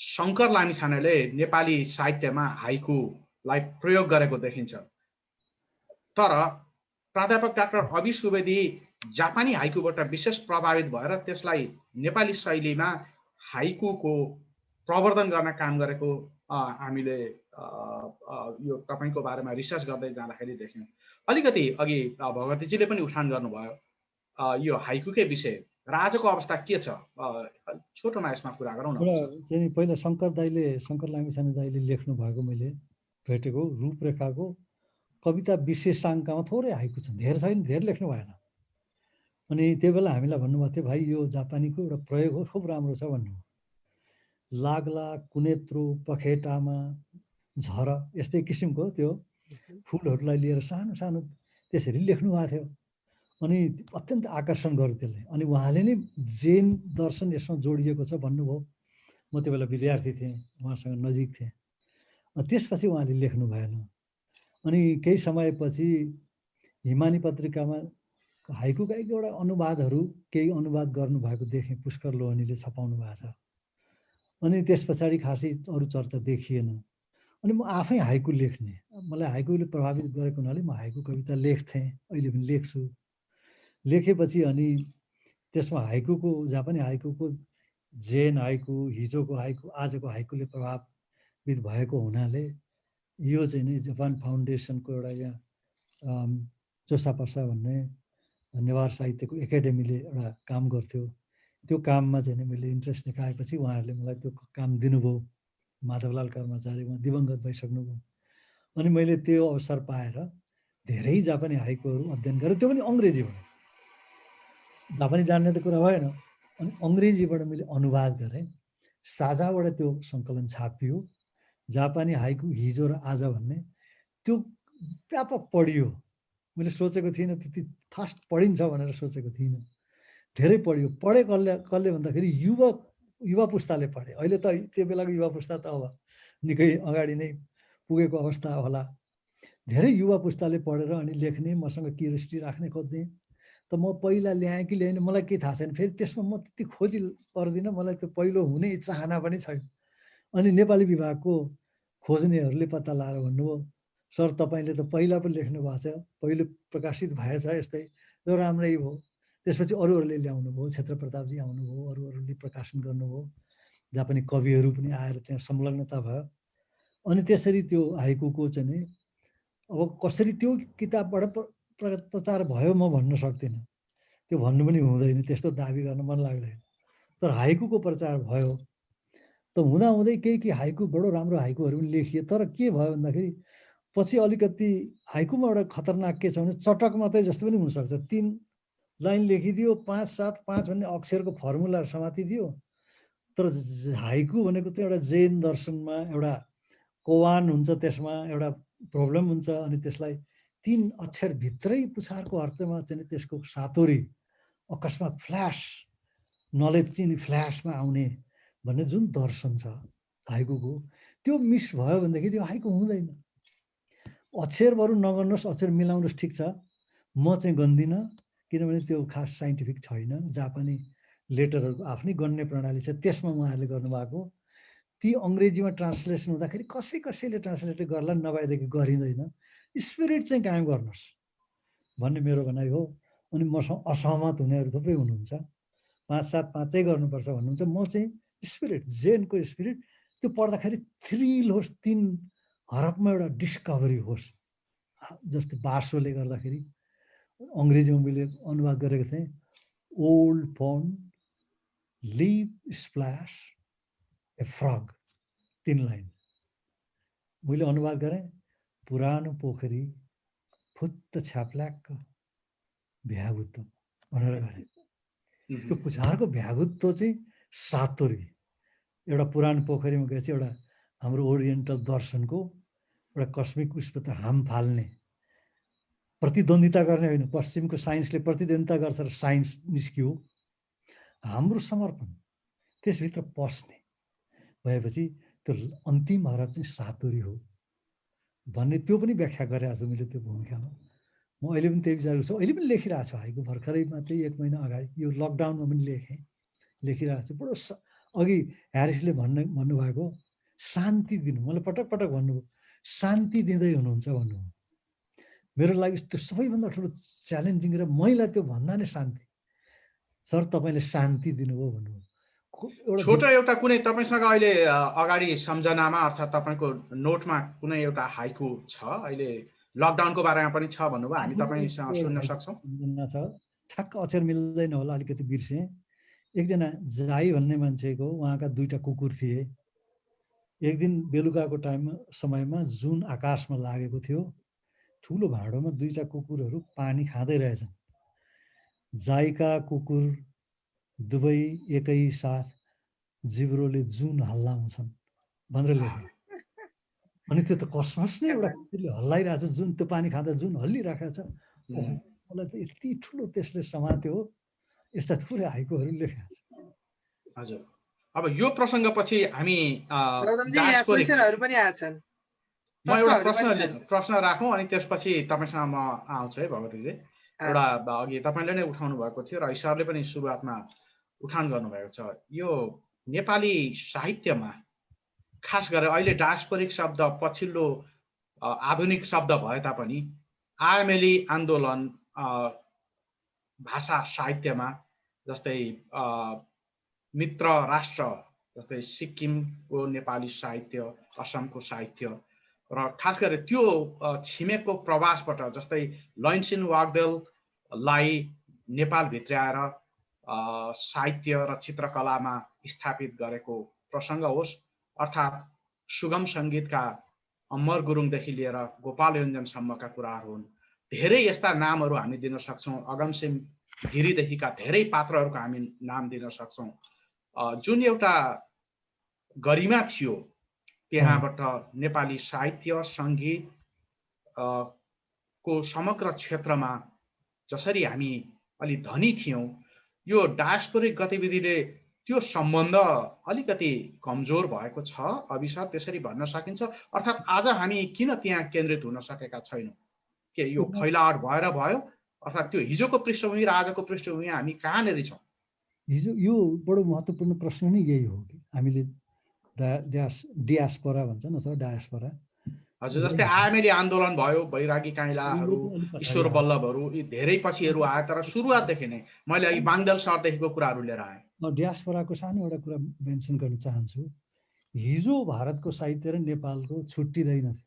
शङ्कर लामिछानेले नेपाली साहित्यमा हाइकुलाई प्रयोग गरेको देखिन्छ। तर प्राध्यापक डाक्टर अभि सुवेदी जापानी हाइकुबाट विशेष प्रभावित भएर त्यसलाई नेपाली शैलीमा हाइकुको प्रवर्धन गर्न काम गरेको हामीले यो तपाईँको बारेमा रिसर्च गर्दै जाँदाखेरि देख्यौँ। अलिकति अघि भगवतीजीले पनि उठान गर्नुभयो यो हाइकुकै विषय र आजको अवस्था के छ, छोटोमा यसमा कुरा गरौँ न। चाहिँ पहिला शङ्कर लामिछाने दाइले लेख्नु भएको मैले भेटेको रूपरेखाको कविता विशेषाङ्कमा थोरै हाइकु छन्, धेरै छैन, धेरै लेख्नु भएन। अनि त्यो बेला हामीलाई भन्नुभएको थियो भाइ यो जापानीको एउटा प्रयोग हो, खुब राम्रो छ भन्नु। लाग्ला, कुनेत्रो, पखेटामा, झर यस्तै किसिमको त्यो फुलहरूलाई लिएर सानो सानो त्यसरी लेख्नु भएको थियो। अनि अत्यन्त आकर्षण गर्यो त्यसले। अनि उहाँले नै जैन दर्शन यसमा जोडिएको छ भन्नुभयो। म त्यो बेला विद्यार्थी थिएँ, उहाँसँग नजिक थिएँ। त्यसपछि उहाँले लेख्नु भएन। अनि केही समयपछि हिमानी पत्रिकामा हाइकुका एक एउटा अनुवादहरू केही अनुवाद गर्नुभएको देखेँ, पुष्कर लोहनीले छपाउनु भएको छ। अनि त्यस पछाडि खासै अरू चर्चा देखिएन। अनि म आफै हाइकु लेख्ने, मलाई हाइकुले प्रभावित गरेको हुनाले म हाइकु कविता लेख्थेँ, अहिले पनि लेख्छु। लेखेपछि अनि त्यसमा हाइकुको जापानी हाइकुको जेन हाइकु, हिजोको हाइकु, आजको हाइकुले प्रभावित भएको हुनाले यो चाहिँ नि जापान फाउन्डेसनको एउटा यहाँ जोसापासा भन्ने नेवार साहित्यको एकाडेमीले एउटा काम गर्थ्यो। त्यो काममा चाहिँ मैले इन्ट्रेस्ट देखाएपछि उहाँहरूले मलाई त्यो काम दिनुभयो। माधवलाल कर्मचारी उहाँ दिवंगत भइसक्नुभयो। अनि मैले त्यो अवसर पाएर धेरै जापानी हाइकुहरू अध्ययन गरेँ, त्यो पनि अङ्ग्रेजीबाट। जापानी जान्ने त कुरा भएन। अनि अङ्ग्रेजीबाट मैले अनुवाद गरेँ, साझाबाट त्यो सङ्कलन छापियो। जापानी हाइकु हिजो र आज भन्ने त्यो व्यापक पढियो। मैले सोचेको थिइनँ त्यति फास्ट पढिन्छ भनेर सोचेको थिइनँ। धेरै पढ्यो। पढे कसले भन्दाखेरि युवा पुस्ताले पढे। अहिले त त्यो बेलाको युवा पुस्ता त अब निकै अगाडि नै पुगेको अवस्था होला। धेरै युवा पुस्ताले पढेर अनि लेख्ने, मसँग क्युरियोसिटी राख्ने खोज्ने। त म पहिला ल्याएँ कि ल्याएन मलाई केही थाहा छैन। फेरि त्यसमा म त्यति खोजी पर्दिनँ, मलाई त्यो पहिलो हुने चाहना पनि छैन। अनि नेपाली विभागको खोज्नेहरूले पत्ता लगाएर भन्नुभयो सर तपाईँले त पहिला पनि लेख्नु भएको छ, पहिले प्रकाशित भएछ यस्तै, त्यो राम्रै भयो। त्यसपछि अरूहरूले ल्याउनु भयो, क्षेत्र प्रतापजी आउनुभयो, अरूहरूले प्रकाशन गर्नुभयो, जापानी कविहरू पनि आएर त्यहाँ संलग्नता भयो। अनि त्यसरी त्यो हाइकुको चाहिँ नि अब कसरी त्यो किताबबाट प्रचार भयो म भन्न सक्दिनँ, त्यो भन्नु पनि हुँदैन, त्यस्तो दाबी गर्न मन लाग्दैन। तर हाइकुको प्रचार भयो त हुँदाहुँदै केही हाइकु बडो राम्रो हाइकुहरू पनि लेखिए। तर के भयो भन्दाखेरि पछि अलिकति हाइकुमा एउटा खतरनाक के छ भने चटक मात्रै जस्तो पनि हुनसक्छ। 3 लाइन लेखिदियो, 5, 7, 5 भन्ने अक्षरको फर्मुला समातिदियो। तर हाइकु भनेको चाहिँ एउटा जैन दर्शनमा एउटा कोवान हुन्छ, त्यसमा एउटा प्रब्लम हुन्छ। अनि त्यसलाई 3 अक्षरभित्रै पुछारको अर्थमा चाहिँ त्यसको सातोरी अकस्मात फ्ल्यास नलेज चाहिँ फ्ल्यासमा आउने भन्ने जुन दर्शन छ हाइकुको, त्यो मिस भयो भनेदेखि त्यो हाइकु हुँदैन। अक्षरहरू नगर्नुहोस्, अक्षर मिलाउनुहोस् ठिक छ, म चाहिँ गन्दिनँ, किनभने त्यो खास साइन्टिफिक छैन। जापानी लेटरहरूको आफ्नै गण्य प्रणाली छ, त्यसमा उहाँहरूले गर्नुभएको। ती अङ्ग्रेजीमा ट्रान्सलेसन हुँदाखेरि कसैले ट्रान्सलेट गर्ला, नभएदेखि गरिँदैन। स्पिरिट चाहिँ कायम गर्नुहोस् भन्ने मेरो भनाइ हो। अनि मसँग असहमत हुनेहरू थुप्रै हुनुहुन्छ, 5, 7, 5 गर्नुपर्छ भन्नुहुन्छ। म चाहिँ स्पिरिट, जेनको स्पिरिट, त्यो पढ्दाखेरि थ्रिल होस्, 3 हरफमा एउटा डिस्कभरी होस्। जस्तै बासोले गर्दाखेरि अङ्ग्रेजीमा मैले अनुवाद गरेको थिएँ, ओल्ड पन्ड, लिभ स्प्ल्यास, ए फ्रग, 3 लाइन मैले अनुवाद गरेँ। पुरानो पोखरी फुत्त छ्याप्ल्याक्क भ्यागुत्तो भनेर गरेँ। त्यो पुछारको भ्यागुत्तो चाहिँ सातोरी, एउटा पुरानो पोखरीमा गएपछि एउटा हाम्रो ओरिएन्टल दर्शनको एउटा कस्मिक उसको त हाम फाल्ने, प्रतिद्वन्दिता गर्ने होइन। पश्चिमको साइन्सले प्रतिद्वन्दिता गर्छ र साइन्स निस्कियो। हाम्रो समर्पण त्यसभित्र पस्ने भएपछि त्यो अन्तिम हरफ चाहिँ सातोरी हो भन्ने त्यो पनि व्याख्या गरेको छु मैले त्यो भूमिकामा। म अहिले पनि त्यही विचार छु, अहिले पनि लेखिरहेको छु। हाइकु भर्खरै मात्रै 1 महिना अगाडि यो लकडाउनमा पनि लेखिरहेको छु। बडो अघि ह्यारिसले भन्नुभएको शान्ति दिनु, मलाई पटक पटक भन्नुभयो शान्ति दिँदै हुनुहुन्छ भन्नुभयो। मेरो लागि त्यो सबैभन्दा ठुलो च्यालेन्जिङ र मैले त्यो भन्दा नै शान्ति। सर तपाईँले शान्ति दिनुभयो भन्नुभयो। छोटो एउटा कुनै तपाईँसँग अहिले अगाडि सम्झनामा अर्थात् तपाईँको नोटमा कुनै एउटा हाइकु छ? अहिले लकडाउनको बारेमा पनि छ भन्नुभयो, हामी तपाईँसँग सुन्न सक्छौँ? छ, ठ्याक्क अक्षर मिल्दैन होला, अलिकति बिर्सेँ। एकजना जाई भन्ने मान्छेको उहाँका 2टा कुकुर थिए। एक दिन बेलुकाको समयमा जुन आकाशमा लागेको थियो, ठुलो भाँडोमा 2टा कुकुरहरू पानी खाँदै रहेछन्। जाईका कुकुर दुवै एकै साथ जिब्रोले जुन हल्लाउँछन् भनेर लेखे। अनि त्यो त कसमस नै, एउटा कुकुरले हल्लाइरहेछ, जुन त्यो पानी खाँदा जुन हल्लिरहेको छ। ओहो, मलाई त यति ठुलो त्यसले समात्यो हो। यस्ता थुप्रै हाइकुहरू लेखेको छ। हजुर, अब यो प्रसङ्गपछि हामी क्वेसनहरू पनि आछन्, म एउटा प्रश्न राखौँ अनि त्यसपछि तपाईँसँग म आउँछु है भगवतीजी। एउटा अघि तपाईँले नै उठाउनु भएको थियो र ईश्वरले पनि सुरुवातमा उठान गर्नुभएको छ। यो नेपाली साहित्यमा खास गरेर अहिले डायस्पोरिक शब्द पछिल्लो आधुनिक शब्द भए तापनि आयामेली आन्दोलन भाषा साहित्यमा, जस्तै मित्र राष्ट्र जस्तै सिक्किमको नेपाली साहित्य, असमको साहित्य र खास गरेर त्यो छिमेकको प्रवासबाट, जस्तै लैनसिन वाग्देललाई नेपाल भित्र्याएर साहित्य र चित्रकलामा स्थापित गरेको प्रसङ्ग होस्, अर्थात् सुगम सङ्गीतका अमर गुरुङदेखि लिएर गोपाल योन्जनसम्मका कुराहरू हुन्। धेरै यस्ता नामहरू हामी दिन सक्छौँ, अगमसिंह गिरीदेखिका धेरै पात्रहरूको हामी नाम दिन सक्छौँ। जुन एउटा गरिमा थियो त्यहाँबाट नेपाली साहित्य सङ्गीत को समग्र क्षेत्रमा जसरी हामी अलि धनी थियौँ, यो डायस्पोरिक गतिविधिले त्यो सम्बन्ध अलिकति कमजोर भएको छ अभिसर, त्यसरी भन्न सकिन्छ? अर्थात् आज हामी किन त्यहाँ केन्द्रित हुन सकेका छैनौँ? के यो फैलावट भएर भयो, अर्थात् त्यो हिजोको पृष्ठभूमि र आजको पृष्ठभूमि हामी कहाँनिर छौँ? हिजो यो बडो महत्त्वपूर्ण प्रश्न नै यही हो कि हामीले डियास्पोरा भन्छन् अथवा डायस्पोरा। हजुर, जस्तै आयामेली आन्दोलन भयो, बैरागी काइलाहरू, ईश्वर बल्लभहरू, यी धेरै पछिहरू आए, तर सुरुवातदेखि नै मैले अघि बाङदेल सरदेखिको कुराहरू लिएर आएँ। डियास्पोराको सानो एउटा कुरा मेन्सन गर्न चाहन्छु। हिजो भारतको साहित्य र नेपालको छुट्टिँदैन थियो।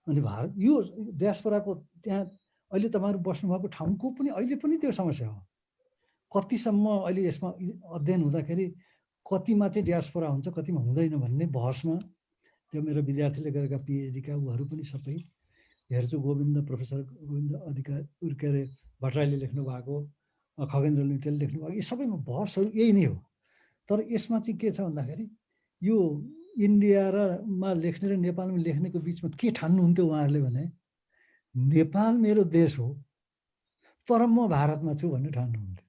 अनि भारत यो डियास्पोराको त्यहाँ अहिले तपाईँहरू बस्नुभएको ठाउँको पनि अहिले पनि त्यो समस्या हो। कतिसम्म अहिले यसमा अध्ययन हुँदाखेरि कतिमा चाहिँ डियास्पोरा हुन्छ कतिमा हुँदैन भन्ने बहसमा त्यो मेरो विद्यार्थीले गरेका पिएचडीका उहरू पनि सबै हेर्छु। प्रोफेसर गोविन्द अधिकारी के अरे भट्टराईले लेख्नु भएको, खगेन्द्र लुइटेलले लेख्नु भएको, यी सबैमा बहसहरू यही नै हो। तर यसमा चाहिँ के छ भन्दाखेरि यो इन्डिया र मा लेख्ने र नेपालमा लेख्नेको बिचमा के ठान्नुहुन्थ्यो उहाँहरूले भने नेपाल मेरो देश हो तर म भारतमा छु भन्ने ठान्नुहुन्थ्यो।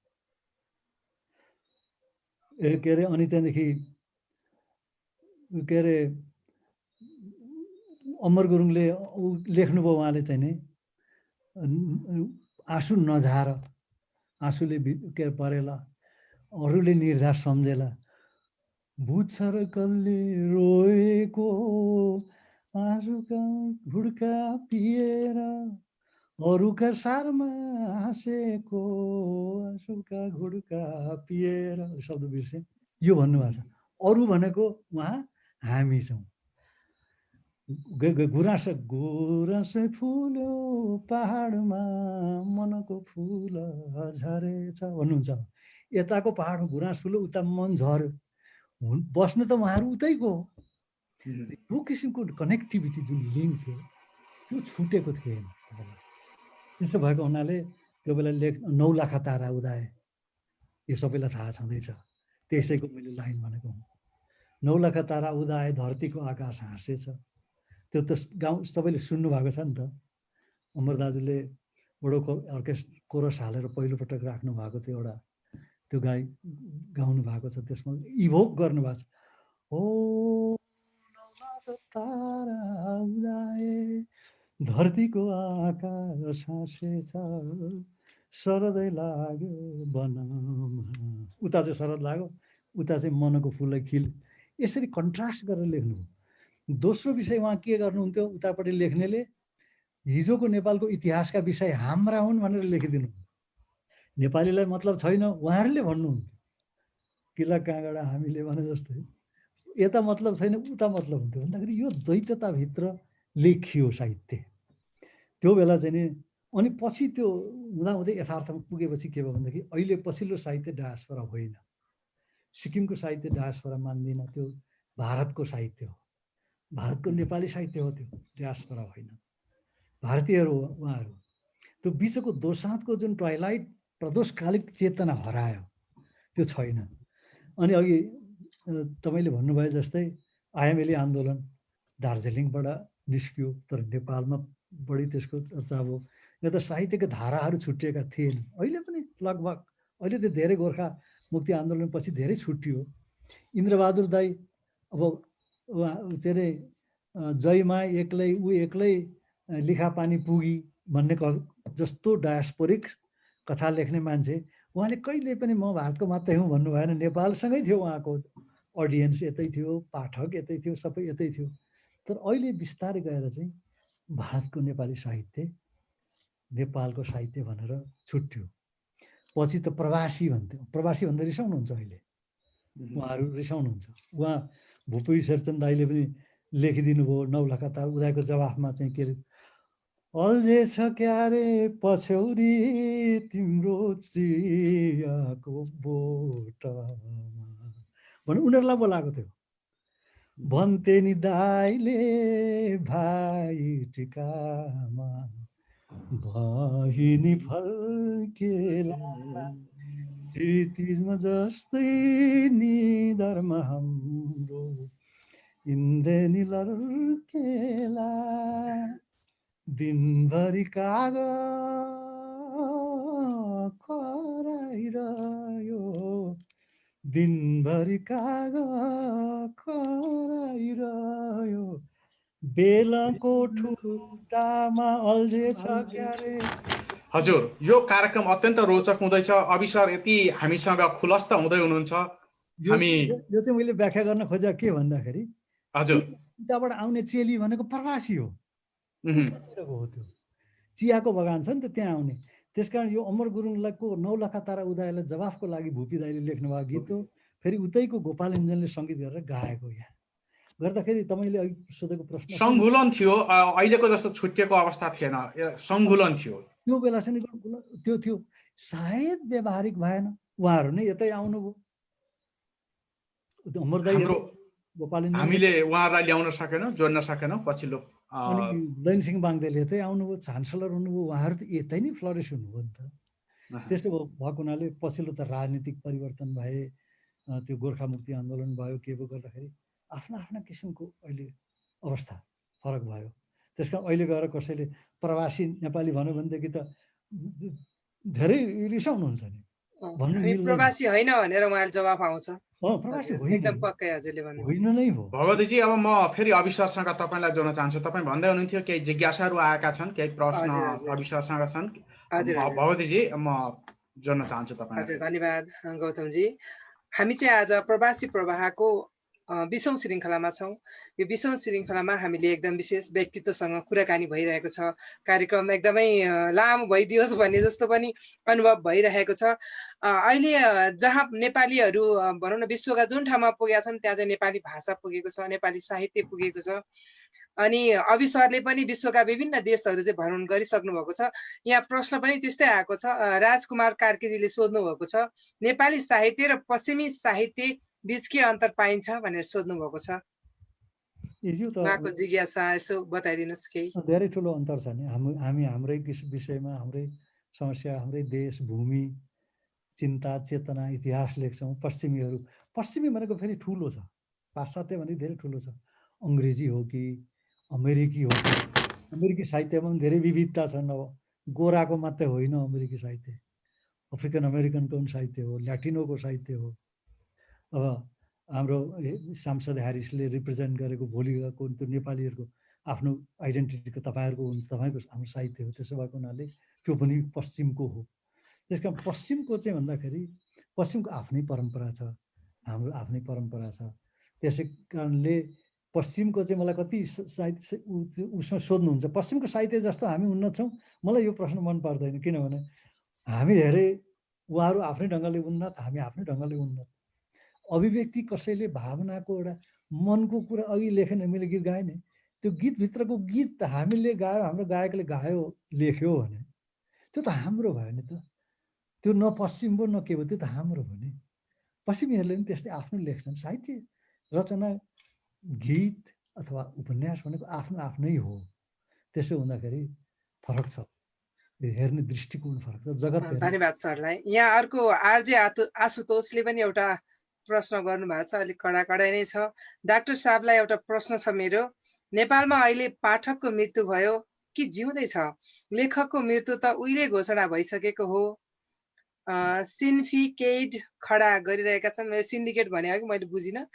के अरे अनि त्यहाँदेखि के अरे अमर गुरुङले लेख्नुभयो, उहाँले चाहिँ नि आँसु नझार आँसुले के परेला अरूले निर्धार सम्झेला, बुझ्छ र कसले रोएको आँसुका घुड्का पिएर अरूका सारमा हाँसेको आँसुका घुड्का पिएर शब्द बिर्से यो भन्नुभएको छ। अरू भनेको उहाँ हामी छौँ। गुराँस गुराँस फुल्यो पहाडमा मनको फुल झरेछ भन्नुहुन्छ। यताको पहाडमा गुराँस फुल्यो उता मन झर्यो, बस्न त उहाँहरू उतैको हो। यो किसिमको कनेक्टिभिटी जुन लिङ्क थियो त्यो छुटेको थिएन। त्यसो भएको हुनाले त्यो बेला नौलाखा तारा उदाए यो सबैलाई थाहा छँदैछ। त्यसैको मैले लाइन भनेको हुँ, नौलाखा तारा उदाए धरतीको आकाश हाँसेछ। त्यो त गाउँ सबैले सुन्नु भएको छ नि त। अमर दाजुले बडो अर्केस्ट्रा कोरस हालेर पहिलोपटक राख्नु भएको थियो, एउटा त्यो गाउनु भएको छ। त्यसमा इभोक गर्नुभएको छ, ओ नौलाखा तारा उदाए धरतीको आकाश हाँसेछ शरदै लाग्यो वनमा। उता चाहिँ शरद लाग्यो, उता चाहिँ मनको फुलै खिल। यसरी कन्ट्रास्ट गरेर लेख्नु। दोस्रो विषय उहाँ के गर्नुहुन्थ्यो उतापट्टि लेख्नेले, हिजोको नेपालको इतिहासका विषय हाम्रा हुन् भनेर लेखिदिनु। नेपालीलाई मतलब छैन उहाँहरूले भन्नुहुन्थ्यो। किला काँगडा हामीले भने जस्तै यता मतलब छैन उता मतलब हुन्थ्यो भन्दाखेरि यो द्वैतताभित्र लेखियो साहित्य त्यो बेला चाहिँ नि। अनि पछि त्यो हुँदाहुँदै यथार्थमा पुगेपछि के भयो भनेदेखि अहिले पछिल्लो साहित्य डायस्पोरा होइन। सिक्किमको साहित्य डायस्पोरा मान्दिन, त्यो भारतको साहित्य हो, भारतको नेपाली साहित्य हो, त्यो डायस्पोरा होइन। भारतीयहरू हो उहाँहरू। त्यो बिचको दोसाँधको जुन ट्वाइलाइट प्रदोषकालिक चेतना हरायो त्यो छैन। अनि अघि तपाईँले भन्नुभयो जस्तै आयामेली आन्दोलन दार्जिलिङबाट निस्कियो तर नेपालमा बढी त्यसको चर्चा भयो। यहाँ त साहित्यका धाराहरू छुट्टिएका थिएन, अहिले पनि लगभग। अहिले त धेरै गोर्खा मुक्ति आन्दोलनपछि धेरै छुट्टियो। इन्द्रबहादुर दाई अब के अरे जयमा एक्लै ऊ एक्लै लिखापानी पुगी भन्ने जस्तो डायस्पोरिक कथा लेख्ने मान्छे उहाँले कहिले पनि म भारतको मात्रै हुँ भन्नु भएन। नेपालसँगै थियो उहाँको अडियन्स, यतै थियो, पाठक यतै थियो, सबै यतै थियो। तर अहिले बिस्तारै गएर चाहिँ भारतको नेपाली साहित्य नेपालको साहित्य भनेर छुट्यो। पछि त प्रवासी भन्थ्यो, प्रवासी भन्दा रिसाउनुहुन्छ अहिले उहाँहरू, रिसाउनुहुन्छ। उहाँ भुपी शेरचन दाईले पनि लेखिदिनु भयो नौलाखा तारा उदाएको जवाफमा चाहिँ के अरे, अल्झेछ क्यारे पछ्यौरी तिम्रो चियाको बोटमा भन्नु उनीहरूलाई बोलाएको थियो। भन्थे नि दाइले भाइ टिकामा बहिनी फर्केला क्षितिजमा जस्तै निधारमा हाम्रो इन्द्रेणी लर्केला दिनभरि कागज कराइरह्यो दिनभरि कागज कराइरह्यो बेलाको ठुटामा अल्झेछ क्यारे। हजुर, यो कार्यक्रम अत्यन्त रोचक हुँदैछ। अवि सर यति हामीसँग खुलस्त हुँदै हुनुहुन्छ। हामी यो चाहिँ मैले व्याख्या गर्न खोजेको के भन्दाखेरि हजुर उताबाट आउने चेली भनेको प्रवासी हो, उहुँ, उतातिरको हो। त्यो चियाको बगान छ नि त त्यहाँ आउने। त्यसकारण यो अमर गुरुङको 9 लाख तारा उदायलाई जवाफको लागि भुपी दाइले लेख्नु भएको गीत हो। फेरि उतैको गोपाल इन्जनले सङ्गीत गरेर गाएको यहाँ गर्दाखेरि तपाईँले अघि सोधेको प्रश्न सङ्गुलन थियो, अहिलेको जस्तो छुट्टिएको अवस्था थिएन, सङ्गुलन थियो। त्यो बेला चाहिँ त्यो थियो। सायद व्यावहारिक भएन, उहाँहरू नै यतै आउनुभयो। अमर दाइ गोपाल इन्जन हामीले उहाँहरूलाई ल्याउन सकेनौँ, जोड्न सकेनौँ। पछिल्लो अनि लैनसिंह बाङ्देले यतै आउनुभयो, चान्सलर हुनुभयो, उहाँहरू त यतै नै फ्लरिस हुनुभयो नि त। त्यस्तो भएको हुनाले पछिल्लो त राजनीतिक परिवर्तन भए, त्यो गोर्खा मुक्ति आन्दोलन भयो, के भयो गर्दाखेरि आफ्ना आफ्ना किसिमको अहिले अवस्था फरक भयो। त्यस कारण अहिले गएर कसैले प्रवासी नेपाली भन्यो भनेदेखि त धेरै रिसाउनुहुन्छ नि। हामी प्रवासी होइन भनेर उहाँले जवाफ आउँछ। प्रवासी होइन, एकदम पक्कै हजुरले भन्नु होइन नै हो। भगवतीजी, अब म फेरि अविश्वाससँग तपाईँलाई जोड्न चाहन्छु। तपाईँ भन्दै हुनुहुन्थ्यो केही जिज्ञासाहरू आएका छन्, केही प्रश्न अविश्वाससँग छन्। भगवतीजी, म जोड्न चाहन्छु तपाईँलाई। हजुर, धन्यवाद गौतमजी। हामी चाहिँ आज प्रवासी प्रवाहको 20औं श्रृङ्खलामा छौँ। यो 20औं श्रृङ्खलामा हामीले एकदम विशेष व्यक्तित्वसँग कुराकानी भइरहेको छ। कार्यक्रम एकदमै लामो भइदियोस् भन्ने जस्तो पनि अनुभव भइरहेको छ। अहिले जहाँ नेपालीहरू भनौँ न विश्वका जुन ठाउँमा पुगेका छन् त्यहाँ चाहिँ नेपाली भाषा पुगेको छ, नेपाली साहित्य पुगेको छ। अनि अभि सरले पनि विश्वका विभिन्न देशहरू चाहिँ भ्रमण गरिसक्नु भएको छ। यहाँ प्रश्न पनि त्यस्तै आएको छ। राजकुमार कार्कीजीले सोध्नु भएको छ, नेपाली साहित्य र पश्चिमी साहित्य बीच के अन्तर पाइन्छ भनेर सोध्नु भएको छ। उहाँको जिज्ञासा यसो बताइदिनुहोस् केही। धेरै ठुलो अन्तर छ नि। हामी हाम्रै विषयमा, हाम्रै समस्या, हाम्रै देश, भूमि, चिन्ता, चेतना, इतिहास लेख्छौँ। पश्चिमी भनेको फेरि ठुलो छ, पाश्चात्य भने धेरै ठुलो छ। अङ्ग्रेजी हो कि अमेरिकी हो कि, अमेरिकी साहित्यमा पनि धेरै विविधता छन्। अब गोराको मात्रै होइन अमेरिकी साहित्य, अफ्रिकन अमेरिकनको पनि साहित्य हो, ल्याटिनोको साहित्य हो। अब हाम्रो सांसद ह्यारिसले रिप्रेजेन्ट गरेको भोलि गएको त्यो नेपालीहरूको आफ्नो आइडेन्टिटीको तपाईँहरूको हुन्छ, तपाईँको हाम्रो साहित्य हो। त्यसो भएको हुनाले त्यो पनि पश्चिमको हो। त्यस कारण पश्चिमको चाहिँ भन्दाखेरि पश्चिमको आफ्नै परम्परा छ, हाम्रो आफ्नै परम्परा छ। त्यसै कारणले पश्चिमको चाहिँ मलाई कति साहित्य उसमा सोध्नुहुन्छ, पश्चिमको साहित्य जस्तो हामी उन्नत छौँ, मलाई यो प्रश्न मन पर्दैन। किनभने हामी धेरै, उहाँहरू आफ्नै ढङ्गले उन्नत, हामी आफ्नै ढङ्गले उन्नत। अभिव्यक्ति कसैले भावनाको एउटा मनको कुरा अघि लेखेन, मैले गीत गाएँ नि, त्यो गीतभित्रको गीत हामीले गायो, हाम्रो गायकले गायो, लेख्यो भने त्यो त हाम्रो भयो नि त। त्यो न पश्चिम भयो न के भयो, त्यो त हाम्रो भयो नि। पश्चिमीहरूले पनि त्यस्तै आफ्नो लेख्छन्। साहित्य रचना, गीत अथवा उपन्यास भनेको आफ्नो आफ्नै हो। त्यसो हुँदाखेरि फरक छ, हेर्ने दृष्टिकोण फरक छ। जगत धन्यवाद सरलाई। यहाँ अर्को आरजे आशुतोषले पनि एउटा प्रश्न गर्नुभएको छ, अलिक कडा नै छ। डाक्टर साहबलाई एउटा प्रश्न छ मेरो। नेपालमा अहिले पाठकको मृत्यु भयो कि जिउँदैछ? लेखकको मृत्यु त उहिले घोषणा भइसकेको हो। सिन्डिकेट खडा गरिरहेका छन्। सिन्डिकेट भने हो कि मैले बुझिनँ।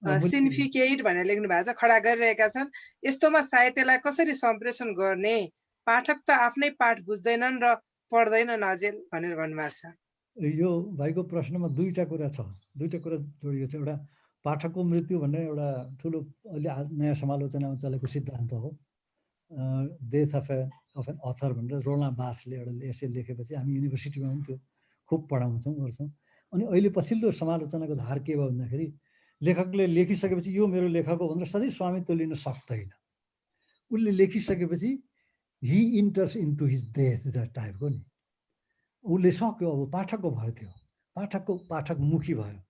सिन्डिकेट भनेर लेख्नु भएको छ, खडा गरिरहेका छन्। यस्तोमा साहित्यलाई कसरी सम्प्रेषण गर्ने? पाठक त आफ्नै पाठ बुझ्दैनन् र पढ्दैनन् अझै भनेर भन्नुभएको छ। यो भाइको प्रश्नमा दुईटा कुरा छ, दुईटा कुरा जोडिएको छ। एउटा पाठकको मृत्यु भन्ने एउटा ठुलो अहिले नयाँ समालोचनामा चलेको सिद्धान्त हो। डेथ अफ एन अथर भनेर रोल्ना बार्थले एउटा एसे लेखेपछि हामी युनिभर्सिटीमा पनि त्यो खुब पढाउँछौँ, गर्छौँ। अनि अहिले पछिल्लो समालोचनाको धार के भयो भन्दाखेरि लेखकले लेखिसकेपछि यो मेरो लेखक हो भनेर सधैँ स्वामित्व लिन सक्दैन। उसले लेखिसकेपछि he enters into his death टाइपको नि, उसले सक्यो। अब पाठकको भयो, त्यो पाठकमुखी भयो।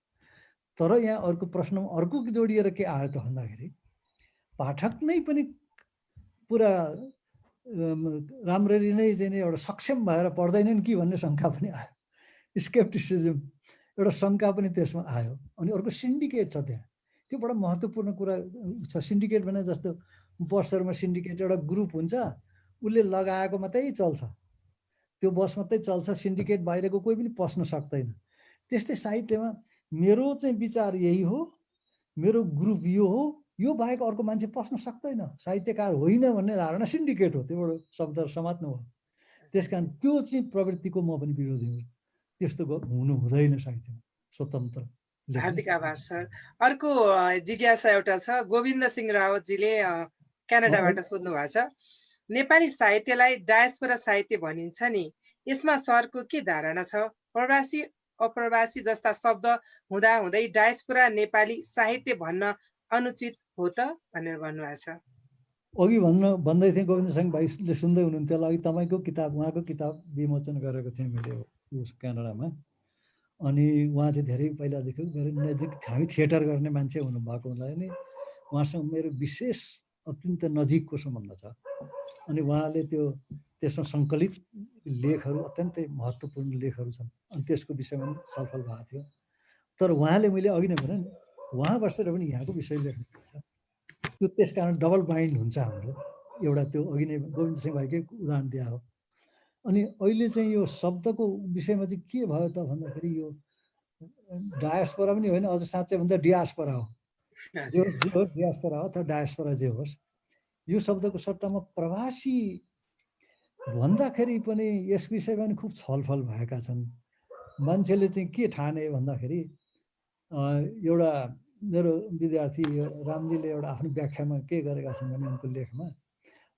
तर यहाँ अर्को प्रश्नमा अर्को जोडिएर के आयो त भन्दाखेरि पाठक नै पनि पुरा राम्ररी नै चाहिँ एउटा सक्षम भएर पढ्दैनन् कि भन्ने शङ्का पनि आयो। स्केप्टिसिजम एउटा शङ्का पनि त्यसमा आयो। अनि अर्को सिन्डिकेट छ त्यहाँ, त्यो बडा महत्त्वपूर्ण कुरा छ। सिन्डिकेट भने जस्तो बसहरूमा सिन्डिकेट एउटा ग्रुप हुन्छ, उसले लगाएको मात्रै चल्छ, त्यो बस मात्रै चल्छ, सिन्डिकेट बाहिरको कोही पनि पस्न सक्दैन। त्यस्तै साहित्यमा मेरो चाहिँ विचार यही हो, मेरो ग्रुप यो हो, यो बाहेक अर्को मान्छे पस्न सक्दैन, साहित्यकार होइन भन्ने धारणा सिन्डिकेट हो। त्योबाट शब्द समात्नु हो। त्यस कारण त्यो चाहिँ प्रवृत्तिको म पनि विरोधी हुँ। त्यस्तो हुनु हुँदैन साहित्यमा, स्वतन्त्र हार्दिक आभार सर। अर्को जिज्ञासा एउटा छ, गोविन्द सिंह रावतजीले क्यानाडाबाट सोध्नु भएको छ, नेपाली साहित्यलाई डायस्पोरा साहित्य भनिन्छ नि, यसमा सरको के धारणा छ? प्रवासी अप्रवासी जस्ता शब्द हुँदा हुँदै डायस्पोरा नेपाली साहित्य भन्न अनुचित हो त भनेर भन्नुभएको छ। अघि भन्दै थिएँ गोविन्द सिंह भाइले सुन्दै हुनुहुन्थ्यो होला, अघि तपाईँको किताब उहाँको किताब विमोचन गरेको थिएँ मैले क्यानाडामा। अनि उहाँ चाहिँ धेरै पहिलादेखि मेरो नजिक, हामी थिएटर गर्ने मान्छे हुनुभएको हुनाले नै उहाँसँग मेरो विशेष अत्यन्त नजिकको सम्बन्ध छ। अनि उहाँले त्यसमा सङ्कलित लेखहरू, अत्यन्तै महत्त्वपूर्ण लेखहरू छन्, अनि त्यसको विषयमा पनि छलफल भएको थियो। तर उहाँले, मैले अघि नै भने नि, उहाँ बसेर पनि यहाँको विषय लेख्नुहुन्छ, त्यो त्यस कारण डबल बाइन्ड हुन्छ हाम्रो। एउटा त्यो अघि नै गोविन्द सिंह भाइकै उदाहरण दिया हो। अनि अहिले चाहिँ यो शब्दको विषयमा चाहिँ के भयो त भन्दाखेरि, यो डायस्पोरा पनि होइन, अझ साँच्चै भन्दा डियास्पोरा हो, जे होस् डियास्पोरा हो अथवा डायस्पोरा जे होस्, यो शब्दको सट्टामा प्रवासी भन्दाखेरि पनि यस विषयमा पनि खुब छलफल भएका छन्। मान्छेले चाहिँ के ठाने भन्दाखेरि, एउटा मेरो विद्यार्थी रामजीले एउटा आफ्नो व्याख्यामा के गरेका छन् भने उनको लेखमा,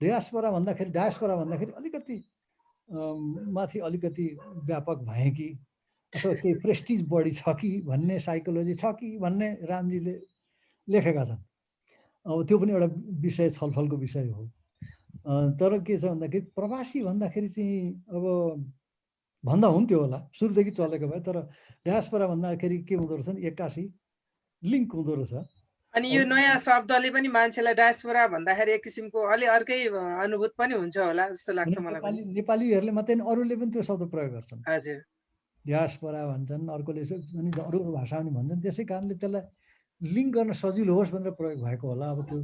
डायस्पोरा भन्दाखेरि अलिकति माथि अलिकति व्यापक भए कि अथवा केही प्रेस्टिज बढी छ कि भन्ने साइकोलोजी छ कि भन्ने रामजीले लेखेका छन्। अब त्यो पनि एउटा विषय, छलफलको विषय हो। तर के छ भन्दाखेरि प्रवासी भन्दाखेरि चाहिँ अब भन्दा हुन्थ्यो होला, सुरुदेखि चलेको भए, तर डायस्पोरा भन्दाखेरि के हुँदो रहेछ नि, 81 लिङ्क हुँदो रहेछ। अनि यो नयाँ शब्दले पनि मान्छेलाई डायस्पोरा भन्दाखेरि एक किसिमको अलि अर्कै अनुभूत पनि हुन्छ होला जस्तो लाग्छ मलाई। नेपालीहरूले मात्रै अरूले पनि त्यो शब्द प्रयोग गर्छन्, हजुर, डायस्पोरा भन्छन्, अर्कोले पनि अरू भाषा पनि भन्छन्। त्यसै कारणले त्यसलाई लिङ्क गर्न सजिलो होस् भनेर प्रयोग भएको होला। अब त्यो